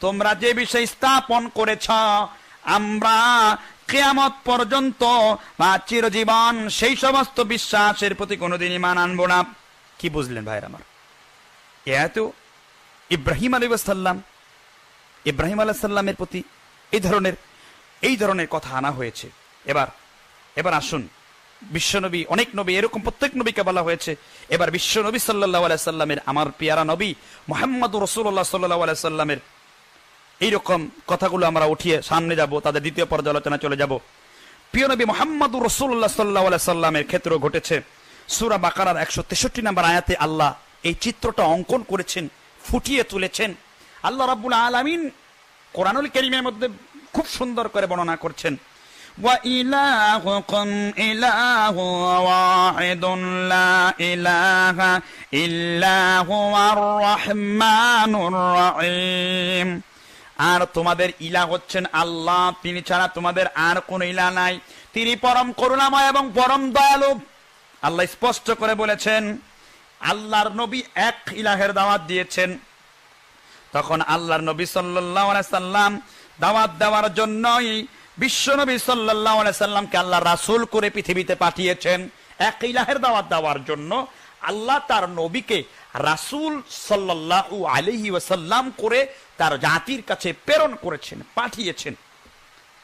Speaker 3: তোমরা যে বিষয় স্থাপন করেছ আমরা কিয়ামত পর্যন্ত বা চিরজীবন সেই সমস্ত বিশ্বাসের প্রতি কোনোদিন ঈমান আনবো না। কি বুঝলেন ভাইরা আমার? এত ইব্রাহিম আলাইহিস সালামের প্রতি এই ধরনের কথা আনা হয়েছে। এবার আসুন, বিশ্বনবী, অনেক নবী এরকম প্রত্যেক নবীকে বলা হয়েছে, এবার বিশ্বনবী সাল্লাল্লাহু আলাইহি সাল্লামের, আমার পেয়ারা নবী মুহাম্মদুর রাসূলুল্লাহ সাল্লাল্লাহু আলাইহি সাল্লামের এইরকম কথাগুলো আমরা উঠিয়ে সামনে যাব, তাদের দ্বিতীয় পর্যালোচনা চলে যাব। প্রিয় নবী মুহাম্মদুর রাসূলুল্লাহ সাল্লাল্লাহু আলাইহি সাল্লামের ক্ষেত্রে ঘটেছে। সূরা বাকারার ১৬৩ নম্বর আয়াতে আল্লাহ এই চিত্রটা অঙ্কন করেছেন, ফুটিয়ে তুলেছেন। আল্লাহ রাব্বুল আলামিন কোরআনুল কারীমের মধ্যে খুব সুন্দর করে বর্ণনা করছেন, ওয়া ইলাহুকুম ইলাহু ওয়াহিদুন লা ইলাহা ইল্লা হুয়ার রহমানুর রহিম। আর তোমাদের ইলাহ হচ্ছেন আল্লাহ, তিনি ছাড়া তোমাদের আর কোন ইলাহ নাই, তিনি পরম করুণাময় এবং পরম দয়ালু। আল্লাহ স্পষ্ট করে বলেছেন, আল্লাহর নবী এক ইলাহের দাওয়াত দিয়েছেন, তখন আল্লাহর নবী সাল্লাল্লাহু আলাইহি সাল্লাম দাওয়াত দেওয়ার জন্যই বিশ্বনবী সাল্লাল্লাহু আলাইহি সাল্লামকে আল্লাহ রাসূল করে পৃথিবীতে পাঠিয়েছেন এক ইলাহের দাওয়াত দেওয়ার জন্য। আল্লাহ তার নবীকে রাসূল সাল্লাল্লাহু আলাইহি ওয়াসাল্লাম করে তার জাতির কাছে প্রেরণ করেছেন, পাঠিয়েছেন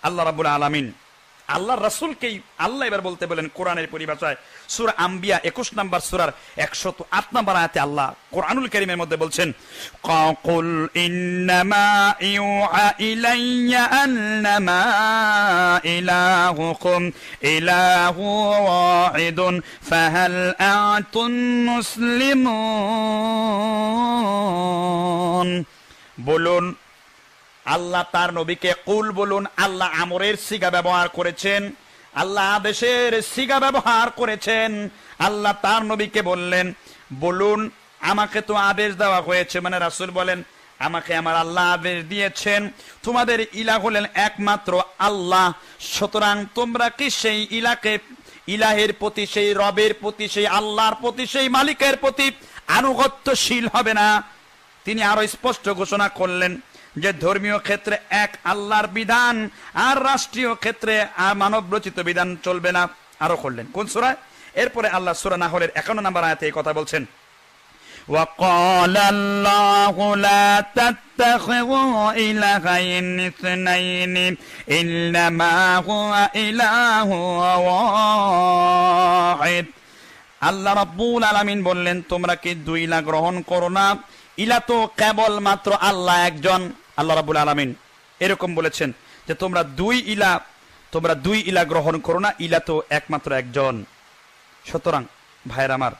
Speaker 3: আল্লাহ রাব্বুল আলামিন। আল্লাহর রাসূলকেই আল্লাহ এবার বলতে বলেন কোরআনের পরিভাষায় সূরা আম্বিয়া 21 নম্বর সূরার 108 নম্বর আয়াতে আল্লাহ কোরআনুল কারীমের মধ্যে বলছেন, কুল ইন্নামা ইউআ ইলাইয়া আন্নামা ইলাহুকুম ইলাহু ওয়াহিদুন ফাহাল আ'তুম মুসলিমুন। বলুন, আল্লাহ তার নবীকে কুল বলুন। আল্লাহ আমরের সিগা ব্যবহার করেছেন, আল্লাহ আদেশের সিগা ব্যবহার করেছেন। আল্লাহ তার নবীকে বললেন, বলুন আমাকে তো আদেশ দেওয়া হয়েছে, মানে রাসূল বলেন আমাকে আমার আল্লাহ আদেশ দিয়েছেন, তোমাদের ইলাহ হলেন একমাত্র আল্লাহ, সুতরাং তোমরা কি সেই ইলাহের প্রতি, সেই রবের প্রতি, সেই আল্লাহর প্রতি, সেই মালিকের প্রতি আনুগত্যশীল হবে না? তিনি আরো স্পষ্ট ঘোষণা করলেন যে ধর্মীয় ক্ষেত্রে এক আল্লাহর বিধান আর রাষ্ট্রীয় ক্ষেত্রে আর মানব রচিত বিধান চলবে না। আরো করলেন কোন সূরা? এরপরে আল্লাহ সূরা নাহলের 51 নম্বর আয়াতে এই কথা বলছেন, وَقَالَ اللَّهُ لَا تَتَّخِذُوا إِلَٰهَيْنِ اثْنَيْنِ إِنَّمَا هُوَ إِلَٰهٌ وَاحِدٌ। আল্লাহ রাব্বুল আলামিন বললেন, তোমরা কি দুই ইলাহ গ্রহণ করো না? ইলা তো কেবল মাত্র আল্লাহ একজন। আল্লাহ রাব্বুল আলামিন এরকম বলেছেন যে তোমরা দুই ইলা গ্রহণ করো না, ইলা তো একমাত্র একজন। সুতরাং ভাইয়ের আমার,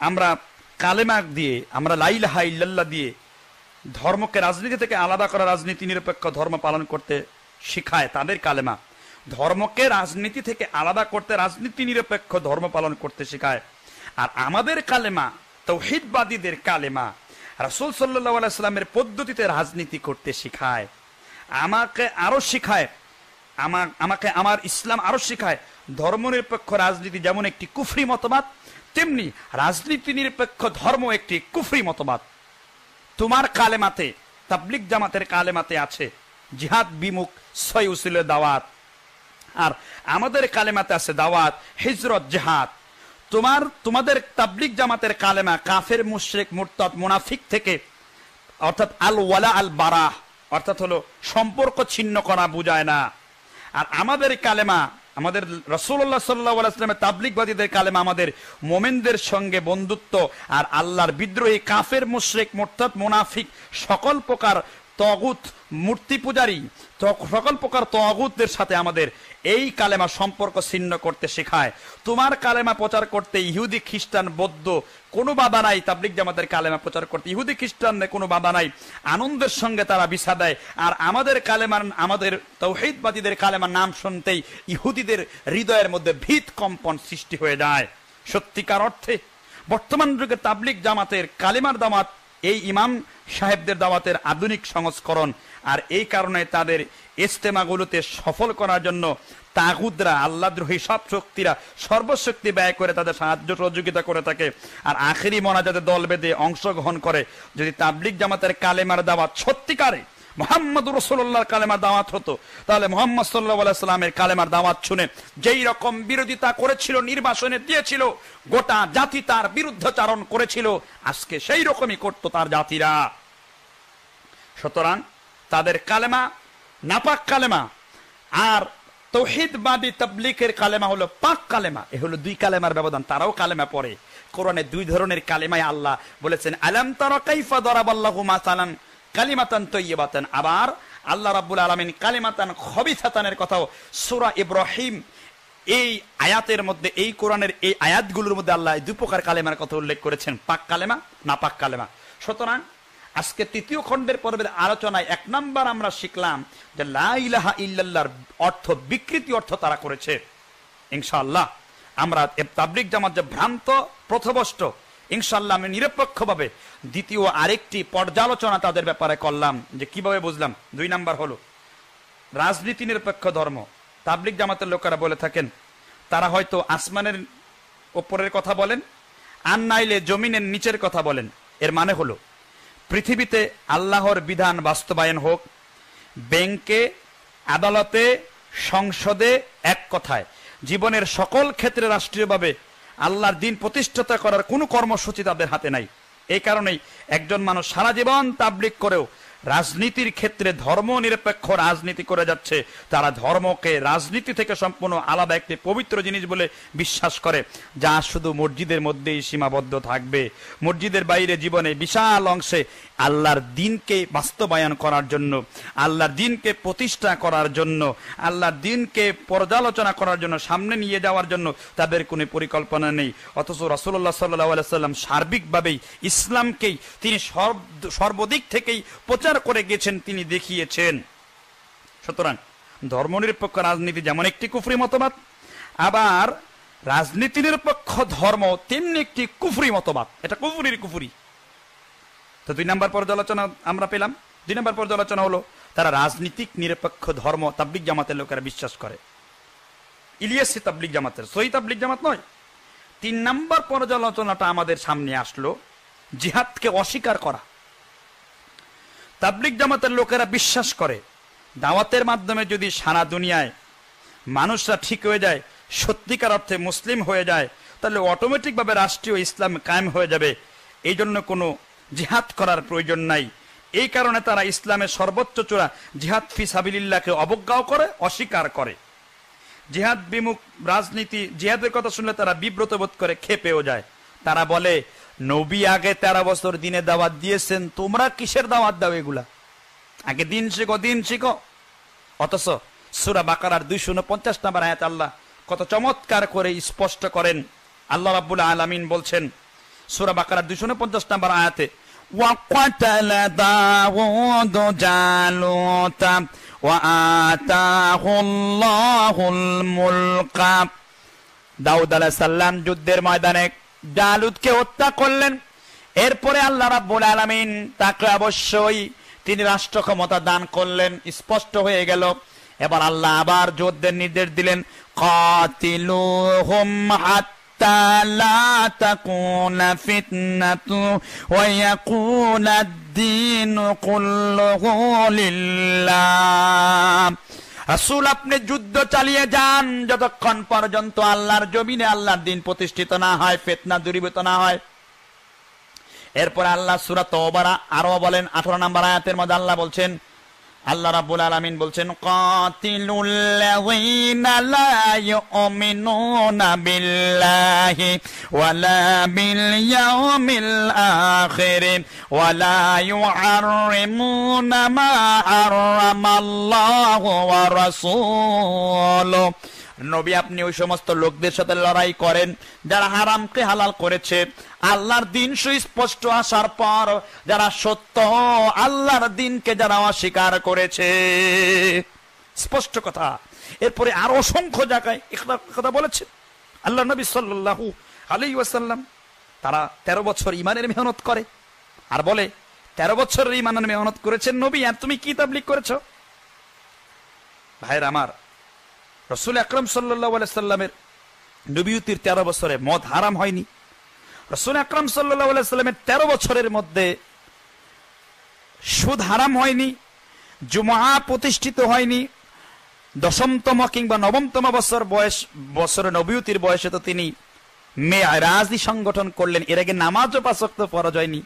Speaker 3: আমরা কালেমা দিয়ে, আমরা লা ইলাহা ইল্লাল্লাহ দিয়ে ধর্মকে রাজনীতি থেকে আলাদা করা, রাজনীতি নিরপেক্ষ ধর্ম পালন করতে শিখায় তাদের কালেমা। ধর্মকে রাজনীতি থেকে আলাদা করতে, রাজনীতি নিরপেক্ষ ধর্ম পালন করতে শেখায়। আর আমাদের কালেমা, তাওহীদবাদীদের কালেমা রাসূল সাল্লাল্লাহু আলাইহি সাল্লামের পদ্ধতিতে রাজনীতি করতে শেখায়। আমাকে আমার ইসলাম আরো শেখায় ধর্মনিরপেক্ষ রাজনীতি যেমন একটি কুফরি মতবাদ, তেমনি রাজনীতি নিরপেক্ষ ধর্ম একটি কুফরি মতবাদ। তোমার কালেমাতে, তাবলিগ জামাতের কালেমাতে আছে জিহাদ বিমুখ ছয় উসুলের দাওয়াত, আর আমাদের কালেমাতে আছে দাওয়াত, হিজরত, জিহাদ। তোমাদের তাবলিগ জামাতের কালেমা কাফের, মুশরিক, মুরতাদ, মুনাফিক থেকে, অর্থাৎ আল ওয়ালা আল বারাহ, অর্থাৎ হলো সম্পর্ক ছিন্ন করা বুঝায় না। আর আমাদের কালেমা, আমাদের রাসূলুল্লাহ সাল্লাল্লাহু আলাইহি ওয়াসাল্লামের তাবলিগবাদীদের কালেমা আমাদের মুমিনদের সঙ্গে বন্ধুত্ব, আর আল্লাহর বিদ্রোহী কাফের, মুশরিক, মুরতাদ, মুনাফিক, সকল প্রকার তাগুত, মূর্তি পূজারী, সকল প্রকার তাগুতদের সাথে আমাদের এই কালেমা সম্পর্ক ছিন্ন করতে শেখায়। তোমার কালেমা প্রচার করতে ইহুদি, খ্রিস্টান, বৌদ্ধ কোনো বাধা নাই। তাবলিগ জামাতের কালেমা প্রচার করতে ইহুদি, খ্রিস্টানদের কোনো বাধা নাই, আনন্দের সঙ্গে তারা ভিসা দেয়। আর আমাদের কালেমার, আমাদের তাওহীদবাদীদের কালেমার নাম শুনতেই ইহুদিদের হৃদয়ের মধ্যে ভীত কম্পন সৃষ্টি হয়ে যায়। সত্যিকার অর্থে বর্তমান যুগে তাবলিগ জামাতের কালেমার দাওয়াত এই ইমাম সাহেবদের দাওয়াতের আধুনিক সংস্করণ। আর এই কারণে তাদের ইজতেমাগুলোতে সফল করার জন্য তাগুতরা, আল্লাহদ্রোহী সব শক্তিরা সর্বশক্তি ব্যয় করে তাদের সাহায্য সহযোগিতা করে থাকে। আর আখেরি মোনাজাতে দল বেঁধে অংশগ্রহণ করে। যদি তাবলিগ জামাতের কালেমার দাওয়াত সত্যিকারে মুহাম্মদুর রাসূলুল্লাহর কালেমার দাওয়াত হতো, তাহলে মুহাম্মদ সাল্লাল্লাহু আলাইহি সাল্লামের কালেমার দাওয়াত শুনে যেই রকম বিরোধিতা করেছিল, নির্বাসনে দিয়েছিল, গোটা জাতি তার বিরুদ্ধাচারণ করেছিল, আজকে সেই রকমই করত তার জাতিরা। সুতরাং তাদের কালেমা নাপাক কালেমা, আর তাওহীদবাদী তাবলীগের কালেমা হলো পাক কালেমা। এ হলো দুই কালেমার ব্যবধান। তারাও কালেমা পড়ে। কোরআনে দুই ধরনের কালেমায় আল্লাহ বলেছেন, আলাম তারা কাইফা দারাবাল্লাহু মাসালান কালিমাতান তাইয়্যিবাতান। আবার আল্লাহ রাব্বুল আলামিন কালিমাতান খবিসাতানের কথাও সূরা ইব্রাহিম এই আয়াতের মধ্যে, এই কোরআনের এই আয়াতগুলোর মধ্যে আল্লাহ দুই প্রকার কালেমার কথা উল্লেখ করেছেন, পাক কালেমা, নাপাক কালেমা। সুতরাং আজকে তৃতীয় খণ্ডের পর্বের আলোচনায় 1 নাম্বার আমরা শিখলাম যে লা ইলাহা ইল্লাল্লাহর অর্থ, বিকৃতি অর্থ তারা করেছে। ইনশাআল্লাহ আমরা তাবলীগ জামাত যে ভ্রান্ত পথভ্রষ্ট, ইনশাআল্লাহ আমি নিরপেক্ষভাবে দ্বিতীয় আরেকটি পর্যালোচনা তাদের ব্যাপারে করলাম যে কিভাবে বুঝলাম। 2 নাম্বার হলো রাজনীতি নিরপেক্ষ ধর্ম। তাবলীগ জামাতের লোকেরা বলে থাকেন তারা হয়তো আসমানের উপরের কথা বলেন, আর নাইলে জমিনের নিচের কথা বলেন। এর মানে হলো পৃথিবীতে আল্লাহর বিধান বাস্তবায়ন হোক, ব্যাংকে আদালতে, সংসদে, এক কথায় জীবনের সকল ক্ষেত্রে রাষ্ট্রীয়ভাবে আল্লাহর দিন প্রতিষ্ঠাতা করার কোনো কর্মসূচি তাদের হাতে নাই। এই কারণেই একজন মানুষ সারা জীবন তাবলীগ করেও রাজনীতির ক্ষেত্রে ধর্ম নিরপেক্ষ রাজনীতি করে যাচ্ছে। তারা ধর্মকে রাজনীতি থেকে সম্পূর্ণ আলাদা একটি পবিত্র জিনিস বলে বিশ্বাস করে, যা শুধু মসজিদের মধ্যেই সীমাবদ্ধ থাকবে। মসজিদের বাইরে জীবনে বিশাল অংশে আল্লাহর দিনকে বাস্তবায়ন করার জন্য, আল্লাহর দিনকে প্রতিষ্ঠা করার জন্য, আল্লাহর দিনকে পর্যালোচনা করার জন্য, সামনে নিয়ে যাওয়ার জন্য তাদের কোনো পরিকল্পনা নেই। অথচ রাসূলুল্লাহ সাল্লাল্লাহু আলাইহি ওয়াসাল্লাম সার্বিকভাবেই ইসলামকেই তিনি সর্বদিক থেকেই প্রচার করে গেছেন, তিনি দেখিয়েছেন। সুতরাং ধর্মনিরপেক্ষ রাজনীতি যেমন একটি কুফরি মতবাদ, আবার রাজনীতি নিরপেক্ষ ধর্ম তেমনি একটি কুফরি মতবাদ। এটা কুফরি। তো 2 নম্বর পর্যালোচনা আমরা পেলাম। 2 নম্বর পর্যালোচনা হলো তারা রাজনীতিক নিরপেক্ষ ধর্ম তাবলীগ জামাতের লোকেরা বিশ্বাস করে। ইলিয়াসি তাবলীগ জামাতের, সহি তাবলীগ জামাত নয়। 3 নম্বর পর্যালোচনাটা আমাদের সামনে আসলো, জিহাদকে অস্বীকার করা। তাবলীগ জামাতের লোকেরা বিশ্বাস করে দাওয়াতের মাধ্যমে যদি সারা দুনিয়ায় মানুষরা ঠিক হয়ে যায়, সত্যিকার অর্থে মুসলিম হয়ে যায়, তাহলে অটোমেটিকভাবে রাষ্ট্রীয় ইসলাম কায়েম হয়ে যাবে। এই জন্য কোনো জিহাদ করার প্রয়োজন নাই। এই কারণে তারা ইসলামের সর্বোচ্চ চূড়া জিহাদ ফি সাবিলিল্লাহকে অবজ্ঞাও করে, অস্বীকার করে। জিহাদ বিমুখ রাজনীতি, জিহাদের কথা শুনলে তারা বিব্রত বোধ করে, ক্ষেপেও যায়। তারা বলে, নবী আগে 13 বছর দিনে দাওয়াত দিয়েছেন, তোমরা কিসের দাওয়াত দাও? এগুলা আগে দিন শিখো। অথচ সূরা বাকারার 249 নম্বর আয়াত আল্লাহ কত চমৎকার করে স্পষ্ট করেন। আল্লাহ রাব্বুল আলামিন বলছেন সূরা বাকারার 249 নম্বর আয়াতে, وَقَتَلَ دَاوُودُ جَالُوتَ وَآتَاهُ اللَّهُ الْمُلْكَ। দাউদ আলাইহিস সালাম যুদ্ধের ময়দানে জালুতকে হত্যা করলেন। এরপরে আল্লাহ রাব্বুল আলামিন তাকে অবশ্যই তিনি রাষ্ট্র ক্ষমতা দান করলেন, স্পষ্ট হয়ে গেল। এবার আল্লাহ আবার যুদ্ধের নির্দেশ দিলেন, কাতিলুহুম হাত্তা লা তাকুনা ফিতনাতু ওয়া ইয়াকুনা আদ-দীনু কুল্লুহু লিল্লাহ। রাসূল আপনি যুদ্ধ চালিয়ে যান যতক্ষণ পর্যন্ত আল্লাহর জমিনে আল্লাহর দিন প্রতিষ্ঠিত না হয়, ফিতনা দূরীভূত না হয়। এরপর আল্লাহ সূরা তাওবার আরো বলেন 18 নম্বর আয়াতের মধ্যে আল্লাহ বলছেন, আল্লাহ রাব্বুল আলামিন বলছেন, কাতিলুল লাযিনা লা ইউমিনুনা বিল্লাহি ওয়ালা বিল ইয়াউমিল আখির ওয়ালা ইউহাররিমুনা মা হারামাল্লাহু ওয়া রাসূলুহু। নবী আপনি ওই সমস্ত লোকদের সাথে লড়াই করেন যারা হারামকে হালাল করেছে। আল্লাহর দিন সুস্পষ্ট আসার পর যারা সত্য আল্লাহর দিনকে যারা অস্বীকার করেছে, স্পষ্ট কথা। এরপরে আরো অসংখ্য জায়গায় কথা বলেছে আল্লাহ নবী সাল্লাল্লাহু আলাইহি ওয়াসাল্লাম। তারা 13 বছর ইমানের মেহনত করে আর বলে 13 বছরের ইমানের মেহনত করেছেন নবী, আর তুমি কি তাবলীগ করেছো? ভাইরা আমার, রাসূল আকরাম সাল্লাল্লাহু আলাইহি সাল্লামের নবুয়তির 13 বছরে মদ হারাম হয়নি। রাসূল আকরাম সাল্লাল্লাহু আলাইহি সাল্লামের 13 বছরের মধ্যে সুদ হারাম হয়নি, জুমআ প্রতিষ্ঠিত হয়নি। 10তম কিংবা 9তম বছরে নবুয়তির বয়সে তো তিনি মেরাজি সংগঠন করলেন। এর আগে নামাজও 5 ওয়াক্ত ফরজ হয়নি।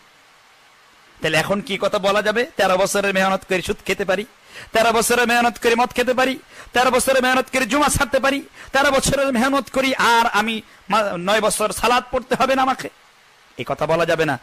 Speaker 3: তাহলে এখন কি কথা বলা যাবে? 13 বছরের মেহনত করে সুদ খেতে পারি, 13 বছরের মেহনত করে মদ খেতে পারি, 13 বছরের মেহনত করে জুমা ছাড়তে পারি, 13 বছরের মেহনত করি আর আমি 9 বছর সালাত পড়তে হবে না আমাকে? এই কথা বলা যাবে না।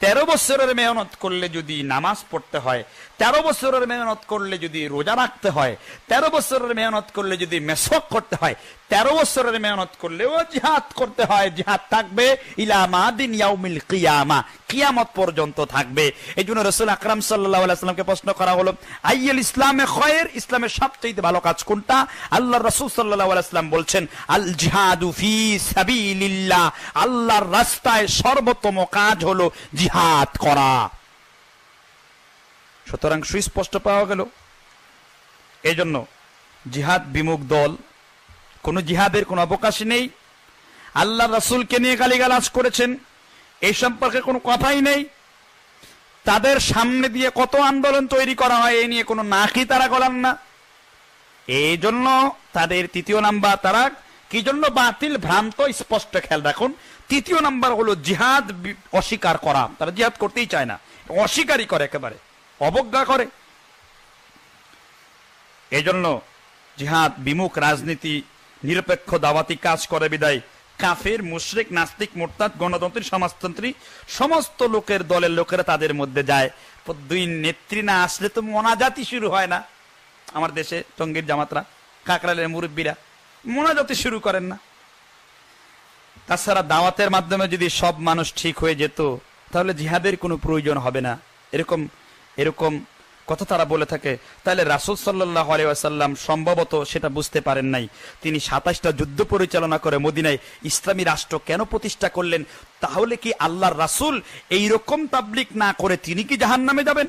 Speaker 3: 13 বছরের মেহনত করলে যদি নামাজ পড়তে হয়, 13 বছরের মেহনত করলে যদি রোজা রাখতে হয়, 13 বছরের মেহনত করলে যদি মেসওয়াক করতে হয়, 13 বছরের মেহনত করলেও জিহাদ করতে হয়। জিহাদ থাকবে ইলা মাদিন ইয়াউমিল কিয়ামা, কিয়ামত পর্যন্ত থাকবে। এইজন্য রাসূল আকরাম সাল্লাল্লাহু আলাইহি ওয়াসাল্লামকে প্রশ্ন করা হলো, আইয়ুল ইসলামে খায়র, ইসলামের সবচেয়ে ভালো কাজ কোনটা? আল্লাহর রাসূল সাল্লাল্লাহু আলাইহি ওয়াসাল্লাম বলছেন, আল জিহাদু ফি সাবিলিল্লাহ, আল্লাহর রাস্তায় সর্বোত্তম কাজ হলো জিহাদ করা। সুতরাং সুস্পষ্ট পাওয়া গেল। এজন্য জিহাদ বিমুখ দল কোন জিহাদের কোন অবকাশই নেই। আল্লাহ রাসূলকে নিয়ে গালিগালাজ করেছেন, এই সম্পর্কে কোনো কথাই নেই। তাদের সামনে দিয়ে কত আন্দোলন তৈরি করা হয়, এই নিয়ে কোনো নাকই তারা গলান না। এই জন্য তাদের তৃতীয় নাম্বার, তারা কি জন্য বাতিল ভ্রান্ত স্পষ্ট খেয়াল রাখুন। তৃতীয় নাম্বার হলো জিহাদ অস্বীকার করা। তারা জিহাদ করতেই চায় না, অস্বীকারই করে, একেবারে অবজ্ঞা করে। এই জন্য জিহাদ বিমুখ রাজনীতি, নিরপেক্ষ দাওয়াতি কাজ করে বিদায় কাফের, মুশরিক, নাস্তিক, মুরতাদ, গণতন্ত্রী, সমাজতন্ত্রী সমস্ত লোকের দলের লোকেরা তাদের মধ্যে যায়। দুই নেত্রী না আসলে তো মোনাজাতি শুরু হয় না। আমার দেশে টঙ্গীর জামাতরা, কাকরাইলের মুরব্বীরা মোনাজাতি শুরু করেন না। তাছাড়া দাওয়াতের মাধ্যমে যদি সব মানুষ ঠিক হয়ে যেত তাহলে জিহাদের কোনো প্রয়োজন হবে না। এরকম এরকম কথা তারা বলে থাকে। তাহলে রাসূল সাল্লাল্লাহু আলাইহি ওয়াসাল্লাম সম্ভবত সেটা বুঝতে পারেন নাই। তিনি ২৭টা যুদ্ধ পরিচালনা করে মদিনায় ইসলামী রাষ্ট্র কেন প্রতিষ্ঠা করলেন? তাহলে কি আল্লাহর রাসূল এইরকম তাবলীগ না করে তিনি কি জাহান্নামে যাবেন?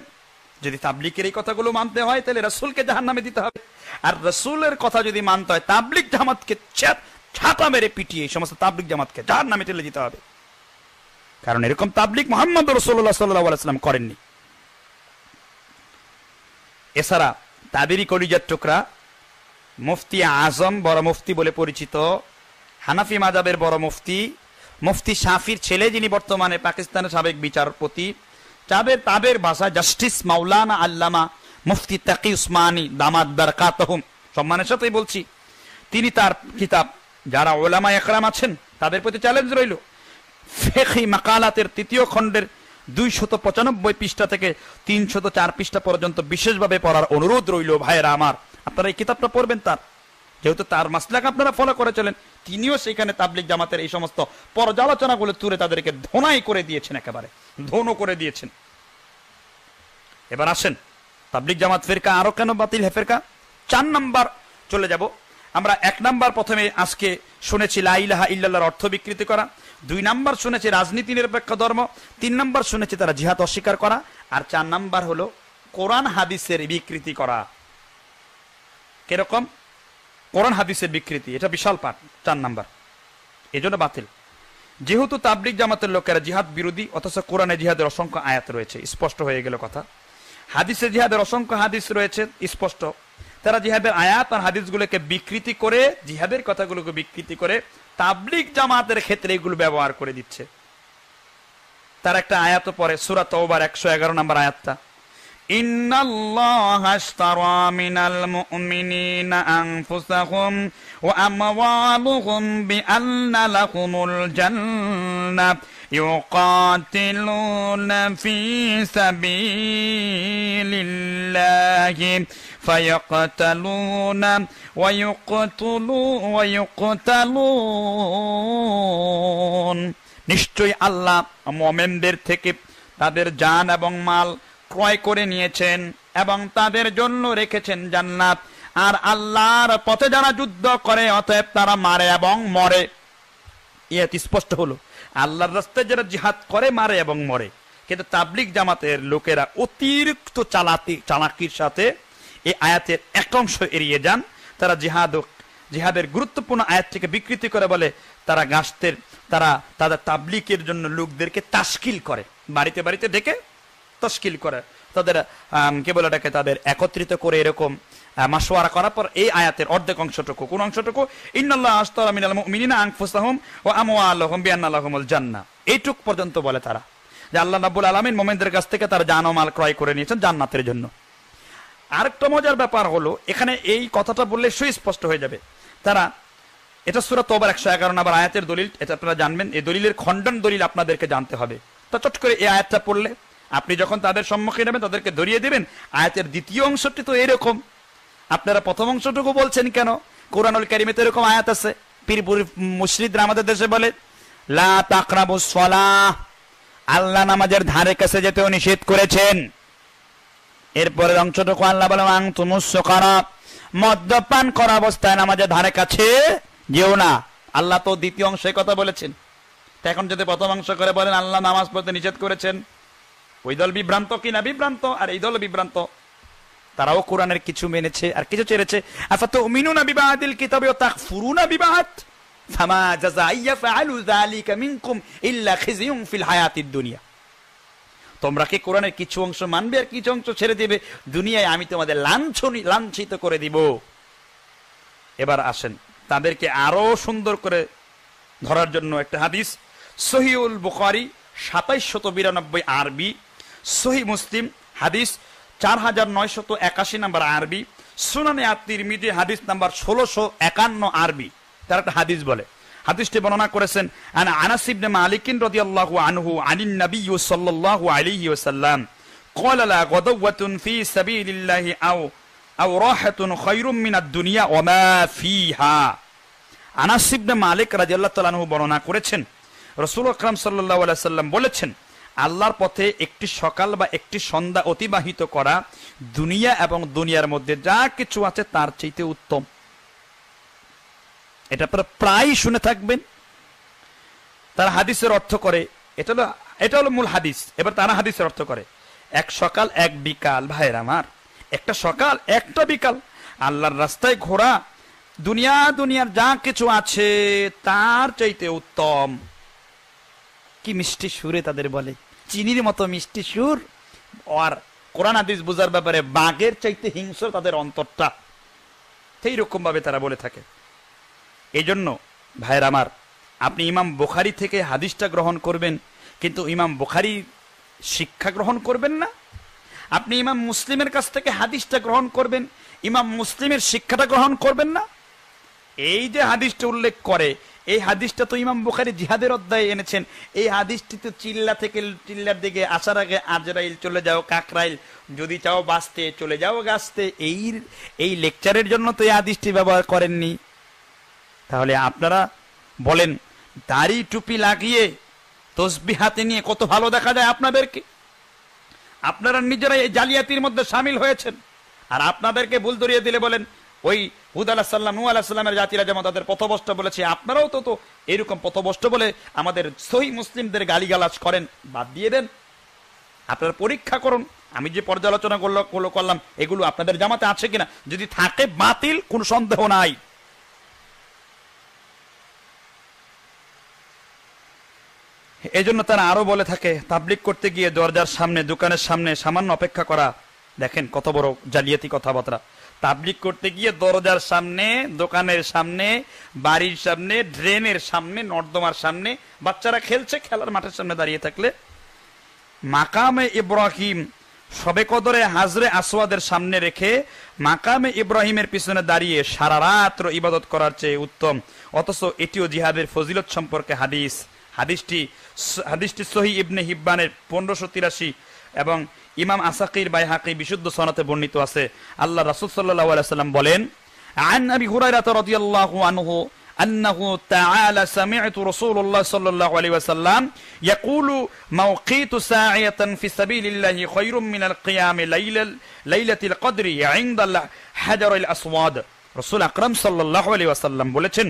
Speaker 3: যদি তাবলীগের এই কথাগুলো মানতে হয় তাহলে রাসূলকে জাহান্নামে দিতে হবে। আর রাসূলের কথা যদি মানতে হয় তাবলীগ জামাতকে ছাতা মেরে পিটিয়ে এই সমস্ত তাবলীগ জামাতকে জাহান্নামে ঠেলে দিতে হবে। কারণ এরকম তাবলীগ মুহাম্মদ রাসূলুল্লাহ সাল্লাল্লাহু আলাইহি ওয়াসাল্লাম করেননি। এছাড়া তাবেরি কলিজার টুকরা মুফতি আজম, বড় মুফতি বলে পরিচিত, হানাফি মাযহাবের বড় মুফতি, মুফতি শাফির ছেলে, যিনি বর্তমানে পাকিস্তানের সাবেক বিচারপতি, তাদের ভাষা জাস্টিস মাওলানা আল্লামা মুফতি তাকি উসমানী দামাত বারাকাতুহুম, সম্মানের সাথেই বলছি, তিনি তার কিতাব, যারা উলামা ইকরাম আছেন তাদের প্রতি চ্যালেঞ্জ রইল, ফিকহি মাকালাতের ৩য় খণ্ডের ২৯৫ পৃষ্ঠা থেকে ৩০৪ পৃষ্ঠা পর্যন্ত বিশেষভাবে পড়ার অনুরোধ রইল। ভাইয়েরা আমার, আপনারা এই কিতাবটা পড়বেন। তার যেহেতু তার মাসলাক আপনারা ফলো করে চলেন, তিনিও সেখানে তাবলীগ জামাতের এই সমস্ত পর্যালোচনাগুলো তুলে তাদেরকে ধোনাই করে দিয়েছেন, একেবারে ধনও করে দিয়েছেন। এবার আসেন তাবলীগ জামাত ফিরকা আরো কেন বাতিল হে ফিরকা। ৪ নাম্বার চলে যাব আমরা। ১ নাম্বার প্রথমে আজকে শুনেছি লা ইলাহা ইল্লাল্লাহর অর্থ বিকৃতি করা, ২ নাম্বার শুনেছি রাজনীতি নিরপেক্ষ ধর্ম, ৩ নাম্বার শুনেছি তারা জিহাদ অস্বীকার করা, আর ৪ নাম্বার হলো কোরআন হাদিসের বিকৃতি করা। কিরকম কোরআন হাদিসের বিকৃতি? এটা বিশাল পাঠ। ৪ নাম্বার এজন্য বাতিল। যেহেতু তাবলীগ জামাতের লোকেরা জিহাদ বিরোধী, অথচ কোরআনে জিহাদের অসংখ্য আয়াত রয়েছে, স্পষ্ট হয়ে গেল কথা। হাদিসে জিহাদের অসংখ্য হাদিস রয়েছে স্পষ্ট। তারা জিহাদের আয়াত আর হাদিসগুলোকে বিকৃতি করে, জিহাদের কথাগুলোকে বিকৃতি করে তাবলীগ জামাতের ক্ষেত্রে এগুলো ব্যবহার করে দিচ্ছে। তার একটা আয়াত পড়ে সূরা তাওবার ১১১ নম্বর আয়াতটা, ইন্নাল্লাহা আশতারা মিনাল মুমিনিনা আনফুসাহুম ওয়া আমওয়ালুহুম বিআন্না লাহুমুল জান্নাহ ইউকাতিলুনা ফি সাবিলিল্লাহি ফায়াকতালুনা ওয়া ইউকতালুন। নিশ্চয়ই আল্লাহ মুমিনদের থেকে তাদের জান এবং মাল ক্রয় করে নিয়েছেন এবং তাদের জন্য রেখেছেন জান্নাত। আর আল্লাহর পথে যারা যুদ্ধ করে অতএব তারা মারে এবং মরে। এত স্পষ্ট হলো আল্লাহর রাস্তায় যারা জিহাদ করে মারে এবং মরে। কিন্তু তাবলীগ জামাতের লোকেরা অতিরিক্ত চালাকির সাথে এই আয়াতের এক অংশ এড়িয়ে যান। তারা জিহাদের গুরুত্বপূর্ণ আয়াতটিকে বিকৃতি করে বলে তারা তাদের তাবলীগের জন্য লোকদেরকে তাশকিল করে, বাড়িতে বাড়িতে ডেকে তাশকিল করে, তাদের কে বলে ডাকে, তাদের একত্রিত করে এরকম মাশওয়ারা করার পর এই আয়াতের অর্ধেক অংশটুকু, কোন অংশটুকু, ইন্নাল্লাহা আশতারা মিনাল মুমিনিনা আনফুসাহুম ওয়া আমওয়ালাহুম বিআন্না লাহুমুল জান্নাহ, এইটুক পর্যন্ত বলে তারা যে আল্লাহ রাব্বুল আলামিন মুমিনদের কাছ থেকে তার জান ও মাল ক্রয় করে নিয়েছেন জান্নাতের জন্য। আরেকটা মজার ব্যাপার হলো এখানে এই কথাটা বললে সুস্পষ্ট হয়ে যাবে। তারা এটা সূরা তাওবার ১১১ নম্বর আয়াতের দলিল, এটা আপনারা জানবেন। এই দলিলের খণ্ডন দলিল আপনাদেরকে জানতে হবে। তো চট করে এই আয়াতটা পড়লে আপনি যখন তাদের সম্মুখে নেবেন তাদেরকে ধরিয়ে দিবেন আয়াতের দ্বিতীয় অংশটি তো এরকম, আপনারা প্রথম অংশটুকু বলছেন কেন? কোরআনুল কারীমে তো এরকম আয়াত আছে। পীরপুরি মুশরিকরা আমাদের দেশে বলে লা তাকরাবুস সালাহ, আল্লাহ নামাজের ধারে কাছে যেতেও নিষেধ করেছেন। এরপরের অংশটুকু আল্লাহ বলেন আনতুমুস সুকারা, মদ্যপান করা অবস্থায় নামাজের ধারে কাছে যেও না। আল্লাহ তো দ্বিতীয় অংশে কথা বলেছেন। এখন যদি প্রথম অংশ করে বলেন আল্লাহ নামাজ পড়তে নিষেধ করেছেন, ওই দল বিভ্রান্ত কিনা বিভ্রান্ত, আর এই দল বিভ্রান্ত। তারাও কোরআনের কিছু মেনেছে আর কিছু ছেড়েছে। আফাতুমিনুনা বিবাদিল কিতাবি ওয়া তাকফুরুনা বিবাদ ফামা জাযাইয়া ফাআলু যালিকা মিনকুম ইল্লা খিজিয়ুন ফিল হায়াতিদ দুনিয়া। তোমরা কি কোরআনের কিছু অংশ মানবে আর কিছু অংশ ছেড়ে দিবে? দুনিয়ায় আমি তোমাদের লাঞ্ছিত করে দিব। এবার আসেন তাদেরকে আরো সুন্দর করে ধরার জন্য একটা হাদিস সহিহুল বুখারী 2792 আরবি, সহিহ মুসলিম হাদিস 4981 নম্বর আরবি, সুনানে আত-তিরমিজি হাদিস নাম্বার 1651 আরবি। তার একটা হাদিস বলে, হাদিসটি বর্ণনা করেছেন আনাস ইবনে মালিক রাদিয়াল্লাহু আনহু আনিন নবী সাল্লাল্লাহু আলাইহি ওয়াসাল্লাম ক্বালা লা গাদাওয়াতুন ফি সাবিলিল্লাহি আও রাহাতুন খায়রুম মিনাদ দুনিয়া ওয়া মা ফিহা। আনাস ইবনে মালিক রাদিয়াল্লাহু তাআলা আনহু বর্ণনা করেছেন রাসূল আকরাম সাল্লাল্লাহু আলাইহি ওয়াসাল্লাম বলেছেন, আল্লাহর পথে একটি সকাল বা একটি সন্ধ্যা অতিবাহিত করা দুনিয়া এবং দুনিয়ার মধ্যে যা কিছু আছে তার চাইতে উত্তম। এটা আপনারা প্রায় শুনে থাকবেন। তার হাদিসের অর্থ করে, এটা হলো মূল হাদিস। এবার তারা হাদিসের অর্থ করে এক সকাল এক বিকাল। ভাইয়ের আমার, একটা সকাল একটা বিকাল আল্লাহর রাস্তায় ঘোরা দুনিয়ার যা কিছু আছে তার চাইতে উত্তম। কি মিষ্টি সুরে তাদের বলে, চিনির মতো মিষ্টি সুর। আর কোরআন হাদিস বোঝার ব্যাপারে বাঘের চাইতে হিংস্র তাদের অন্তরটা, সেই রকম ভাবে তারা বলে থাকে। এই জন্য ভাইয়ের আমার, আপনি ইমাম বুখারী থেকে হাদিসটা গ্রহণ করবেন, কিন্তু ইমাম বুখারী শিক্ষা গ্রহণ করবেন না। আপনি ইমাম মুসলিমের কাছ থেকে হাদিসটা গ্রহণ করবেন, ইমাম মুসলিমের শিক্ষাটা গ্রহণ করবেন না। এই যে হাদিসটা উল্লেখ করে, এই হাদিসটা তো ইমাম বুখারী জিহাদের অধ্যায়ে এনেছেন। এই হাদিসটিতে চিল্লা থেকে চিল্লার দিকে আসার আগে আজরাইল চলে যাও কাকরাইল, যদি চাও বাঁচতে চলে যাও গাছতে, এই লেকচারের জন্য তো এই হাদিসটি ব্যবহার করেননি। তাহলে আপনারা বলেন, দাড়ি টুপি লাগিয়ে তসবিহ হাতে নিয়ে কত ভালো দেখা যায় আপনাদেরকে। আপনারা নিজেরা এই জালিয়াতির মধ্যে শামিল হয়েছেন। আর আপনাদেরকে ভুল ধরিয়ে দিলে বলেন ওই হুদ আলাইহিস সালাম নূহ আলাইহিস সালামের জাতিরা যেমন তাদের পথভ্রষ্ট বলেছে, আপনারাও তো এরকম পথভ্রষ্ট বলে আমাদের সহিহ মুসলিমদের গালিগালাজ করেন। বাদ দিয়ে দেন, আপনারা পরীক্ষা করুন। আমি যে পর্যালোচনা করলাম এগুলো আপনাদের জামাতে আছে কিনা, যদি থাকে বাতিল, কোনো সন্দেহ নাই। এই জন্য তারা আরো বলে থাকে, তাবলিগ করতে গিয়ে দরজার সামনে দোকানের সামনে সামান্য অপেক্ষা করা। দেখেন কত বড় জালিয়াতি কথাবার্তা। তাবলিগ করতে গিয়ে দরজার সামনে, দোকানের সামনে, বাড়ির সামনে, ড্রেনের সামনে, নর্দমার সামনে, বাচ্চারা খেলছে, খেলার মাঠের সামনে দাঁড়িয়ে থাকলে মাকামে ইব্রাহিম শবে কদরে হাজরে আসওয়াদের সামনে রেখে মাকামে ইব্রাহিমের পিছনে দাঁড়িয়ে সারা রাত ইবাদত করার চেয়ে উত্তম। অথচ এটিও জিহাদের ফজিলত সম্পর্কে হাদিসটি সহিহ ইবনে হিব্বানের 1583 এবং ইমাম আসাকির বাইহাকি বিশুদ্ধ সনদে বর্ণিত আছে। আল্লাহ রাসূল সাল্লাল্লাহু আলাইহি ওয়াসাল্লাম বলেন, আন আবি হুরায়রা রাদিয়াল্লাহু আনহু আন্নাহু তাআলা সামি'তু রাসূলুল্লাহ সাল্লাল্লাহু আলাইহি ওয়াসাল্লাম ইয়াকুলু মাওকিতু সা'য়াতান ফি সাবিলিল্লাহি খায়রুম মিনাল কিয়ামি লাইলাতিল কদরি ইনদাল হাজারিল আসওয়াদ। রাসূল আকরাম সাল্লাল্লাহু আলাইহি ওয়াসাল্লাম বলেছেন,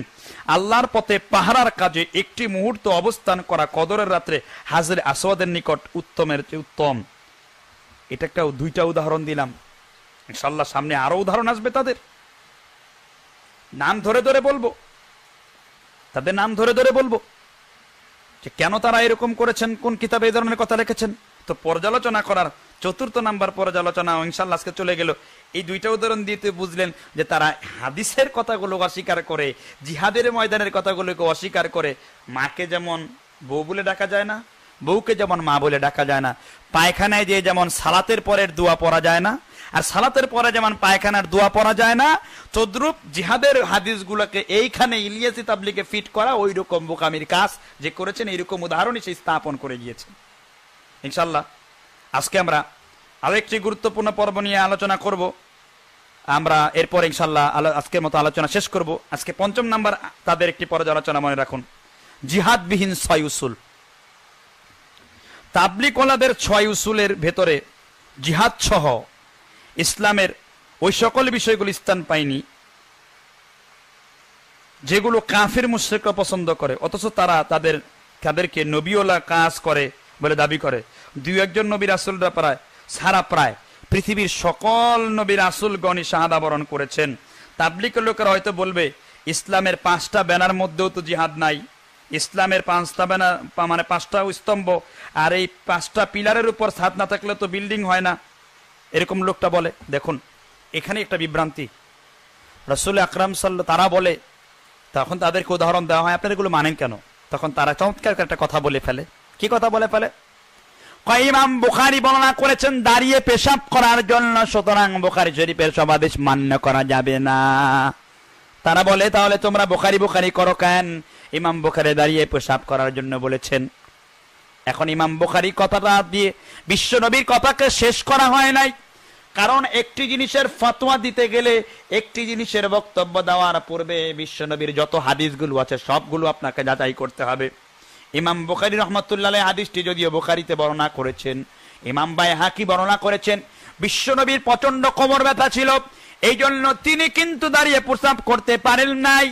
Speaker 3: আল্লাহর পথে পাহারার কাজে একটি মুহূর্ত অবস্থান করা কদরের রাত্রে হাজরে আসওয়াদের নিকট উত্তমের চেয়ে উত্তম। এটা একটা দুইটা উদাহরণ দিলাম, ইনশাআল্লাহ সামনে আরো উদাহরণ আসবে। তাদের নাম ধরে ধরে বলবো, তাদের নাম ধরে ধরে বলবো যে কেন তারা এরকম করেছেন, কোন কিতাবে এই ধরনের কথা লিখেছেন। তো পর্যালোচনা করার 4র্থ নাম্বার পর্যালোচনা ইনশাআল্লাহ আজকে চলে গেল। এই দুইটা উদাহরণ দিয়ে বুঝলেন যে তারা হাদিসের কথাগুলো অস্বীকার করে, জিহাদের ময়দানের কথাগুলোকে অস্বীকার করে। মাকে যেমন বউ বলে ডাকা যায় না, বউকে যেমন মা বলে ডাকা যায় না, পায়খানায় যে যেমন সালাতের পরের দোয়া পড়া যায় না, আর সালাতের পরে যেমন পায়খানার দোয়া পড়া যায় না, তদ্রূপ জিহাদের হাদিসগুলোকে এইখানে ইলিয়াসি তাবলিগে ফিট করা ওই রকম বোকামির কাজ যে করেছেন, এইরকম উদাহরণই সে স্থাপন করে গিয়েছেন। ইনশাআল্লাহ আজকে আমরা আরো একটি গুরুত্বপূর্ণ পর্ব নিয়ে আলোচনা করব। আমরা এরপর ইনশাআল্লাহ আজকের মতো আলোচনা শেষ করব। আজকে 5ম নাম্বার তাদের একটি পর্যালোচনা মনে রাখুন, জিহাদবিহীন 6 উসুল। তাবলিগওয়ালাদের 6 উসুলের ভেতরে জিহাদ সহ ইসলামের ওই সকল বিষয়গুলো স্থান পায়নি যেগুলো কাফির মুশরিকরা পছন্দ করে, অথচ তারা তাদেরকে নবীওয়ালা কাজ করে বলে দাবি করে। 2-1 নবী রাসূলরা প্রায় পৃথিবীর সকল নবী রাসূলগণই শাহাদা বরণ করেছেন। তাবলিগের লোকেরা হয়তো বলবে ইসলামের 5টা ব্যানার মধ্যেও তো জিহাদ নাই, ইসলামের 5টা ব্যানার মানে 5টা স্তম্ভ, আর এই 5টা পিলারের উপর ছাদ না থাকলে তো বিল্ডিং হয় না, এরকম লোকটা বলে। দেখুন এখানে একটা বিভ্রান্তি। রাসূল আকরাম সাল্লাল্লাহু তারা বলে, তখন তাদেরকে উদাহরণ দেওয়া হয়, আপনারা এগুলো মানেন কেন? তখন তারা চমৎকার একটা কথা বলে ফেলে। কি কথা বলে ফেলে? ইমাম বুখারী বর্ণনা করেছেন দাঁড়িয়ে পেশাব করার জন্য, সুতরাং বুখারী শরীফের সব হাদিস মান্য করা যাবে না। তারা বলে, তাহলে তোমরা বুখারী করো কেন? ইমাম বুখারী দাঁড়িয়ে পেশাব করার জন্য বলেছেন। এখন ইমাম বুখারী কথাটা দিয়ে বিশ্ব নবীর কথাকে শেষ করা হয় নাই। কারণ একটি জিনিসের ফতোয়া দিতে গেলে, একটি জিনিসের বক্তব্য দেওয়ার পূর্বে বিশ্ব নবীর যত হাদিসগুলো আছে সবগুলো আপনাকে যাচাই করতে হবে। ইমাম বুখারী রাহমাতুল্লাহ আলাইহি হাদিসটি যদিও বুখারীতে বর্ণনা করেছেন, ইমাম বাইহাকি বর্ণনা করেছেন, বিশ্ব নবীর প্রচন্ড কোমর ব্যথা ছিল, এই জন্য তিনি কিন্তু দাঁড়িয়ে প্রস্রাব করতে পারেন নাই।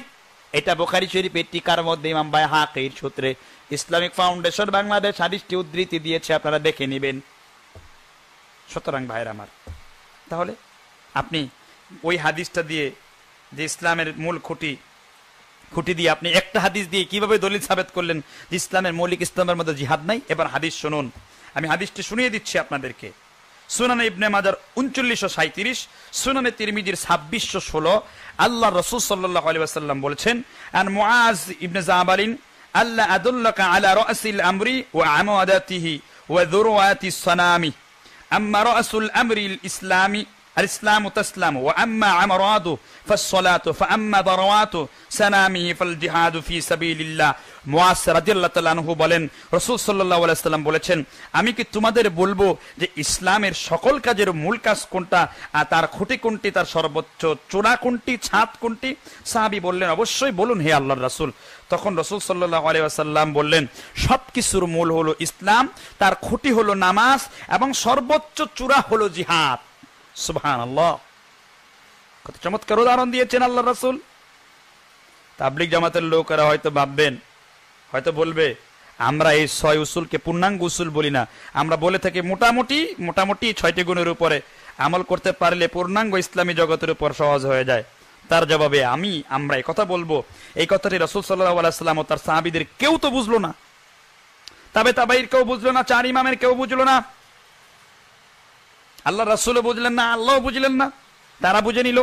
Speaker 3: এটা বুখারী শরীফের টিকার মধ্যে ইমাম বাইহাকির সূত্রে ইসলামিক ফাউন্ডেশন বাংলাদেশ হাদিসটি উদ্ধৃতি দিয়েছে, আপনারা দেখে নেবেন। সুতরাং ভাইরা আমার, তাহলে আপনি ওই হাদিসটা দিয়ে, যে ইসলামের মূল খুঁটি দিয়ে আপনি একটা হাদিস দিয়ে কিভাবে দলিল সাবেত করলেন যে ইসলামের মৌলিক ইসলামের মধ্যে জিহাদ নাই? এবার হাদিস শুনুন, আমি হাদিসটি শুনিয়ে দিচ্ছি আপনাদেরকে। সুনানে ইবনে মাজার 3937, সুনানে তিরমিজির 2616, আল্লাহ রাসূল সাল্লাল্লাহু আলাইহি ওয়াসাল্লাম বলেছেন, আন মুআজ ইবনে জাবালিন আল্লা আদুল্লাকা আলা রাসিল আমরি ওয়া আমাদাতিহি ওয়া যুরওয়াতিস সানামি, আম্মা রাসুল আমরিল ইসলামি الإسلام تسلم وأما عمراته فالصلاة فأما ضرواته سنامه فالجهاد في سبيل الله। মুআজ রাদিয়াল্লাহু তাআলা আনহু বলেন, রাসূল সাল্লাল্লাহু আলাইহি ওয়াসাল্লাম বলেছেন, আমি কি তোমাদের বলবো যে ইসলামের সকল কাজের মূল কাজ কোনটা, আর তার খুঁটি কোনটি, তার সর্বোচ্চ চূড়া কোনটি, ছাদ কোনটি? সাহাবী বললেন, অবশ্যই বলুন হে আল্লাহর রাসূল। তখন রাসূল সাল্লাল্লাহু আলাইহি ওয়াসাল্লাম বললেন, সবকিছুর মূল হলো ইসলাম, তার খুঁটি হলো নামাজ, এবং সর্বোচ্চ চূড়া হলো জিহাদ। সুবহানাল্লাহ, কত চমৎকার উদাহরণ দিয়েছেন আল্লাহ রাসূল। তাবলীগ জামাতের লোকেরা হয়তো ভাববেন, হয়তো বলবে, আমরা এই 6 উসুলকে পূর্ণাঙ্গ উসুল বলি না, আমরা বলে থাকি মোটামুটি 6টি গুণের উপরে আমল করতে পারলে পূর্ণাঙ্গ ইসলামী জগতের উপর সহজ হয়ে যায়। তার জবাবে আমরা এই কথা বলবো, এই কথাটি রাসূল সাল্লাল্লাহু আলাইহি ওয়াসাল্লাম ও তার সাহাবীদের কেউ তো বুঝলো না, তাবেঈর কেউ বুঝলো না, 4 ইমামের কেউ বুঝলো না, আল্লাহ রাসূলও বুঝলেন না, আল্লাহও বুঝলেন না, তারা বুঝে নিল।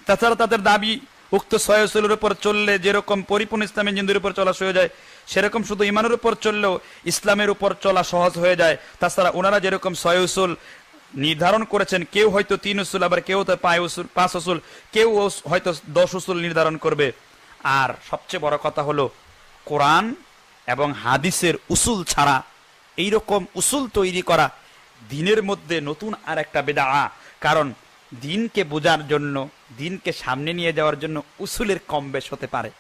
Speaker 3: তাছাড়া তাদের দাবি উক্ত 6 উসুলের উপর চললে যেরকম পরিপূর্ণ ইসলামী জিন্দের উপর চলা হয়ে যায়, সেরকম শুধু ইমানের উপর চললেও ইসলামের উপর চলা সহজ হয়ে যায়। তাছাড়া ওনারা যেরকম 6 উসুল নির্ধারণ করেছেন, কেউ হয়তো 3 উসুল, আবার কেউ তো 5 উসুল, কেউ হয়তো 10 উসুল নির্ধারণ করবে। আর সবচেয়ে বড় কথা হলো, কোরআন এবং হাদিসের উসুল ছাড়া এইরকম উসুল তৈরি করা দিনের মধ্যে নতুন আর একটা বিদআ। কারণ দিনকে বোঝার জন্য, দিনকে সামনে নিয়ে যাওয়ার জন্য উসুলের কম বেশ হতে পারে।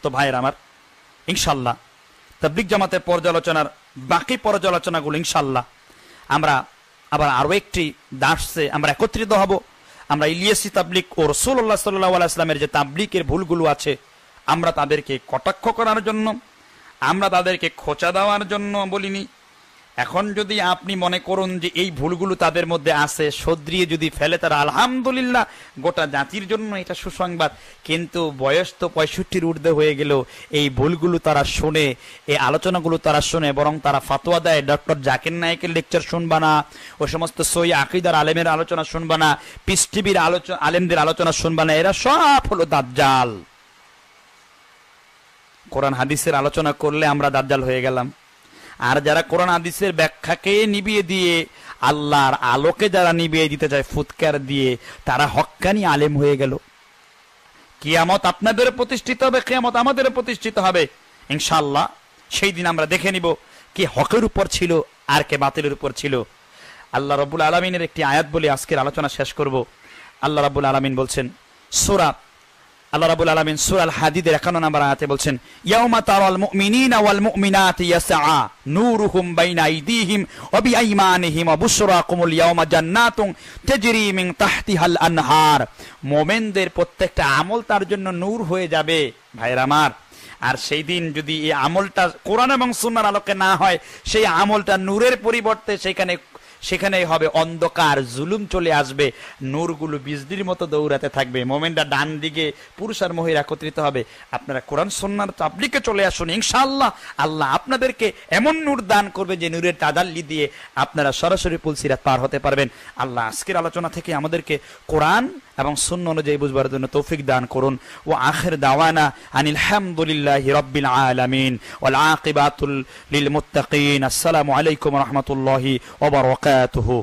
Speaker 3: তো ভাইয়ের আমার, ইনশাআল্লাহ তাবলীগ জামাতের পর্যালোচনার বাকি পর্যালোচনাগুলো ইনশাআল্লাহ আমরা আবার আরো একটি দার্সে আমরা একত্রিত হব। আমরা ইলিয়াসি তাবলীগ ও রাসূলুল্লাহ সাল্লাল্লাহু আলাইহি ওয়াসাল্লামের যে তাবলীগের ভুলগুলো আছে, আমরা তাদেরকে কটাক্ষ করার জন্য, আমরা তাদেরকে খোঁচা দেওয়ার জন্য বলিনি। এখন যদি আপনি মনে করুন যে এই ভুলগুলো তাদের মধ্যে আছে, শুধরিয়ে যদি ফেলে তারা, আলহামদুলিল্লাহ, গোটা জাতির জন্য এটা সুসংবাদ। কিন্তু বয়স তো 65-র ঊর্ধ্বে হয়ে গেল, এই ভুলগুলো তারা শুনে, এই আলোচনাগুলো তারা শুনে, বরং তারা ফাতোয়া দেয়, ডক্টর জাকির নায়েকের লেকচার শুনবা না, ও সমস্ত সই আকীদার আলেমের আলোচনা শুনবা না, পিস টিভির আলেমদের আলোচনা শুনবা না, এরা সব হলো দাজ্জাল। কোরআন হাদিসের আলোচনা করলে আমরা দাজ্জাল হয়ে গেলাম। আর যারা কোরআন হাদিসের ব্যাখ্যাকে নিভিয়ে দিয়ে আল্লাহর আলোকে যারা নিভিয়ে দিতে চায় ফুৎকার দিয়ে, তারা হক্কানি আলেম হয়ে গেল। কিয়ামত আপনাদের প্রতিষ্ঠিত হবে, কিয়ামত আমাদের প্রতিষ্ঠিত হবে ইনশাআল্লাহ। সেই দিন আমরা দেখে নিব কে হকের উপর ছিল আর কে বাতিলের উপর ছিল। আল্লাহ রাব্বুল আলামিনের একটি আয়াত বলে আজকের আলোচনা শেষ করব। আল্লাহ রাব্বুল আলামিন বলছেন, আল্লাহ রাব্বুল আলামিন সূরা আল হাদীদের 51 নম্বর আয়াতে বলছেন, ইয়াউমা তারাল মুমিনিনা ওয়াল মুমিনাতি ইয়াসআ নূরুহুম বাইনা আইদিহিম ওয়া বিআইমানিহিম ওয়া বুশরাকুমুল ইয়াউমা জান্নাতুন তাজরি মিন তাহতিহাল আনহার। মুমিনদের প্রত্যেকটা আমল তার জন্য নূর হয়ে যাবে। ভাইরা আমার, আর সেই দিন যদি এই আমলটা কোরআন এবং সুন্নাহর আলোকে না হয়, সেই আমলটা নূরের পরিবর্তে সেখানে হবে অন্ধকার, জুলুম চলে আসবে, নূরগুলো বিজলির মতো দৌড়াতে থাকবে। মোমেনরা ডান দিকে, পুরুষ আর মহিলা একত্রিত হবে। আপনারা কোরআন সুন্নাহর তাবলীগে চলে আসুন, ইনশাআল্লাহ আল্লাহ আপনাদেরকে এমন নূর দান করবে যে নূরের তাজাল্লি দিয়ে আপনারা সরাসরি পুলসিরাত পার হতে পারবেন। আল্লাহ আজকের আলোচনা থেকে আমাদেরকে কোরআন এবং সুন্নাহ অনুযায়ী বুঝবার জন্য তৌফিক দান করুন। ওয়া আখির দাওয়ানা আনিল হামদুলিল্লাহি রাব্বিল আলামিন ওয়াল আকিবাতুল লিল মুত্তাকিন। আসসালামু আলাইকুম ওয়া রাহমাতুল্লাহি ওয়া বারাকাতুহু।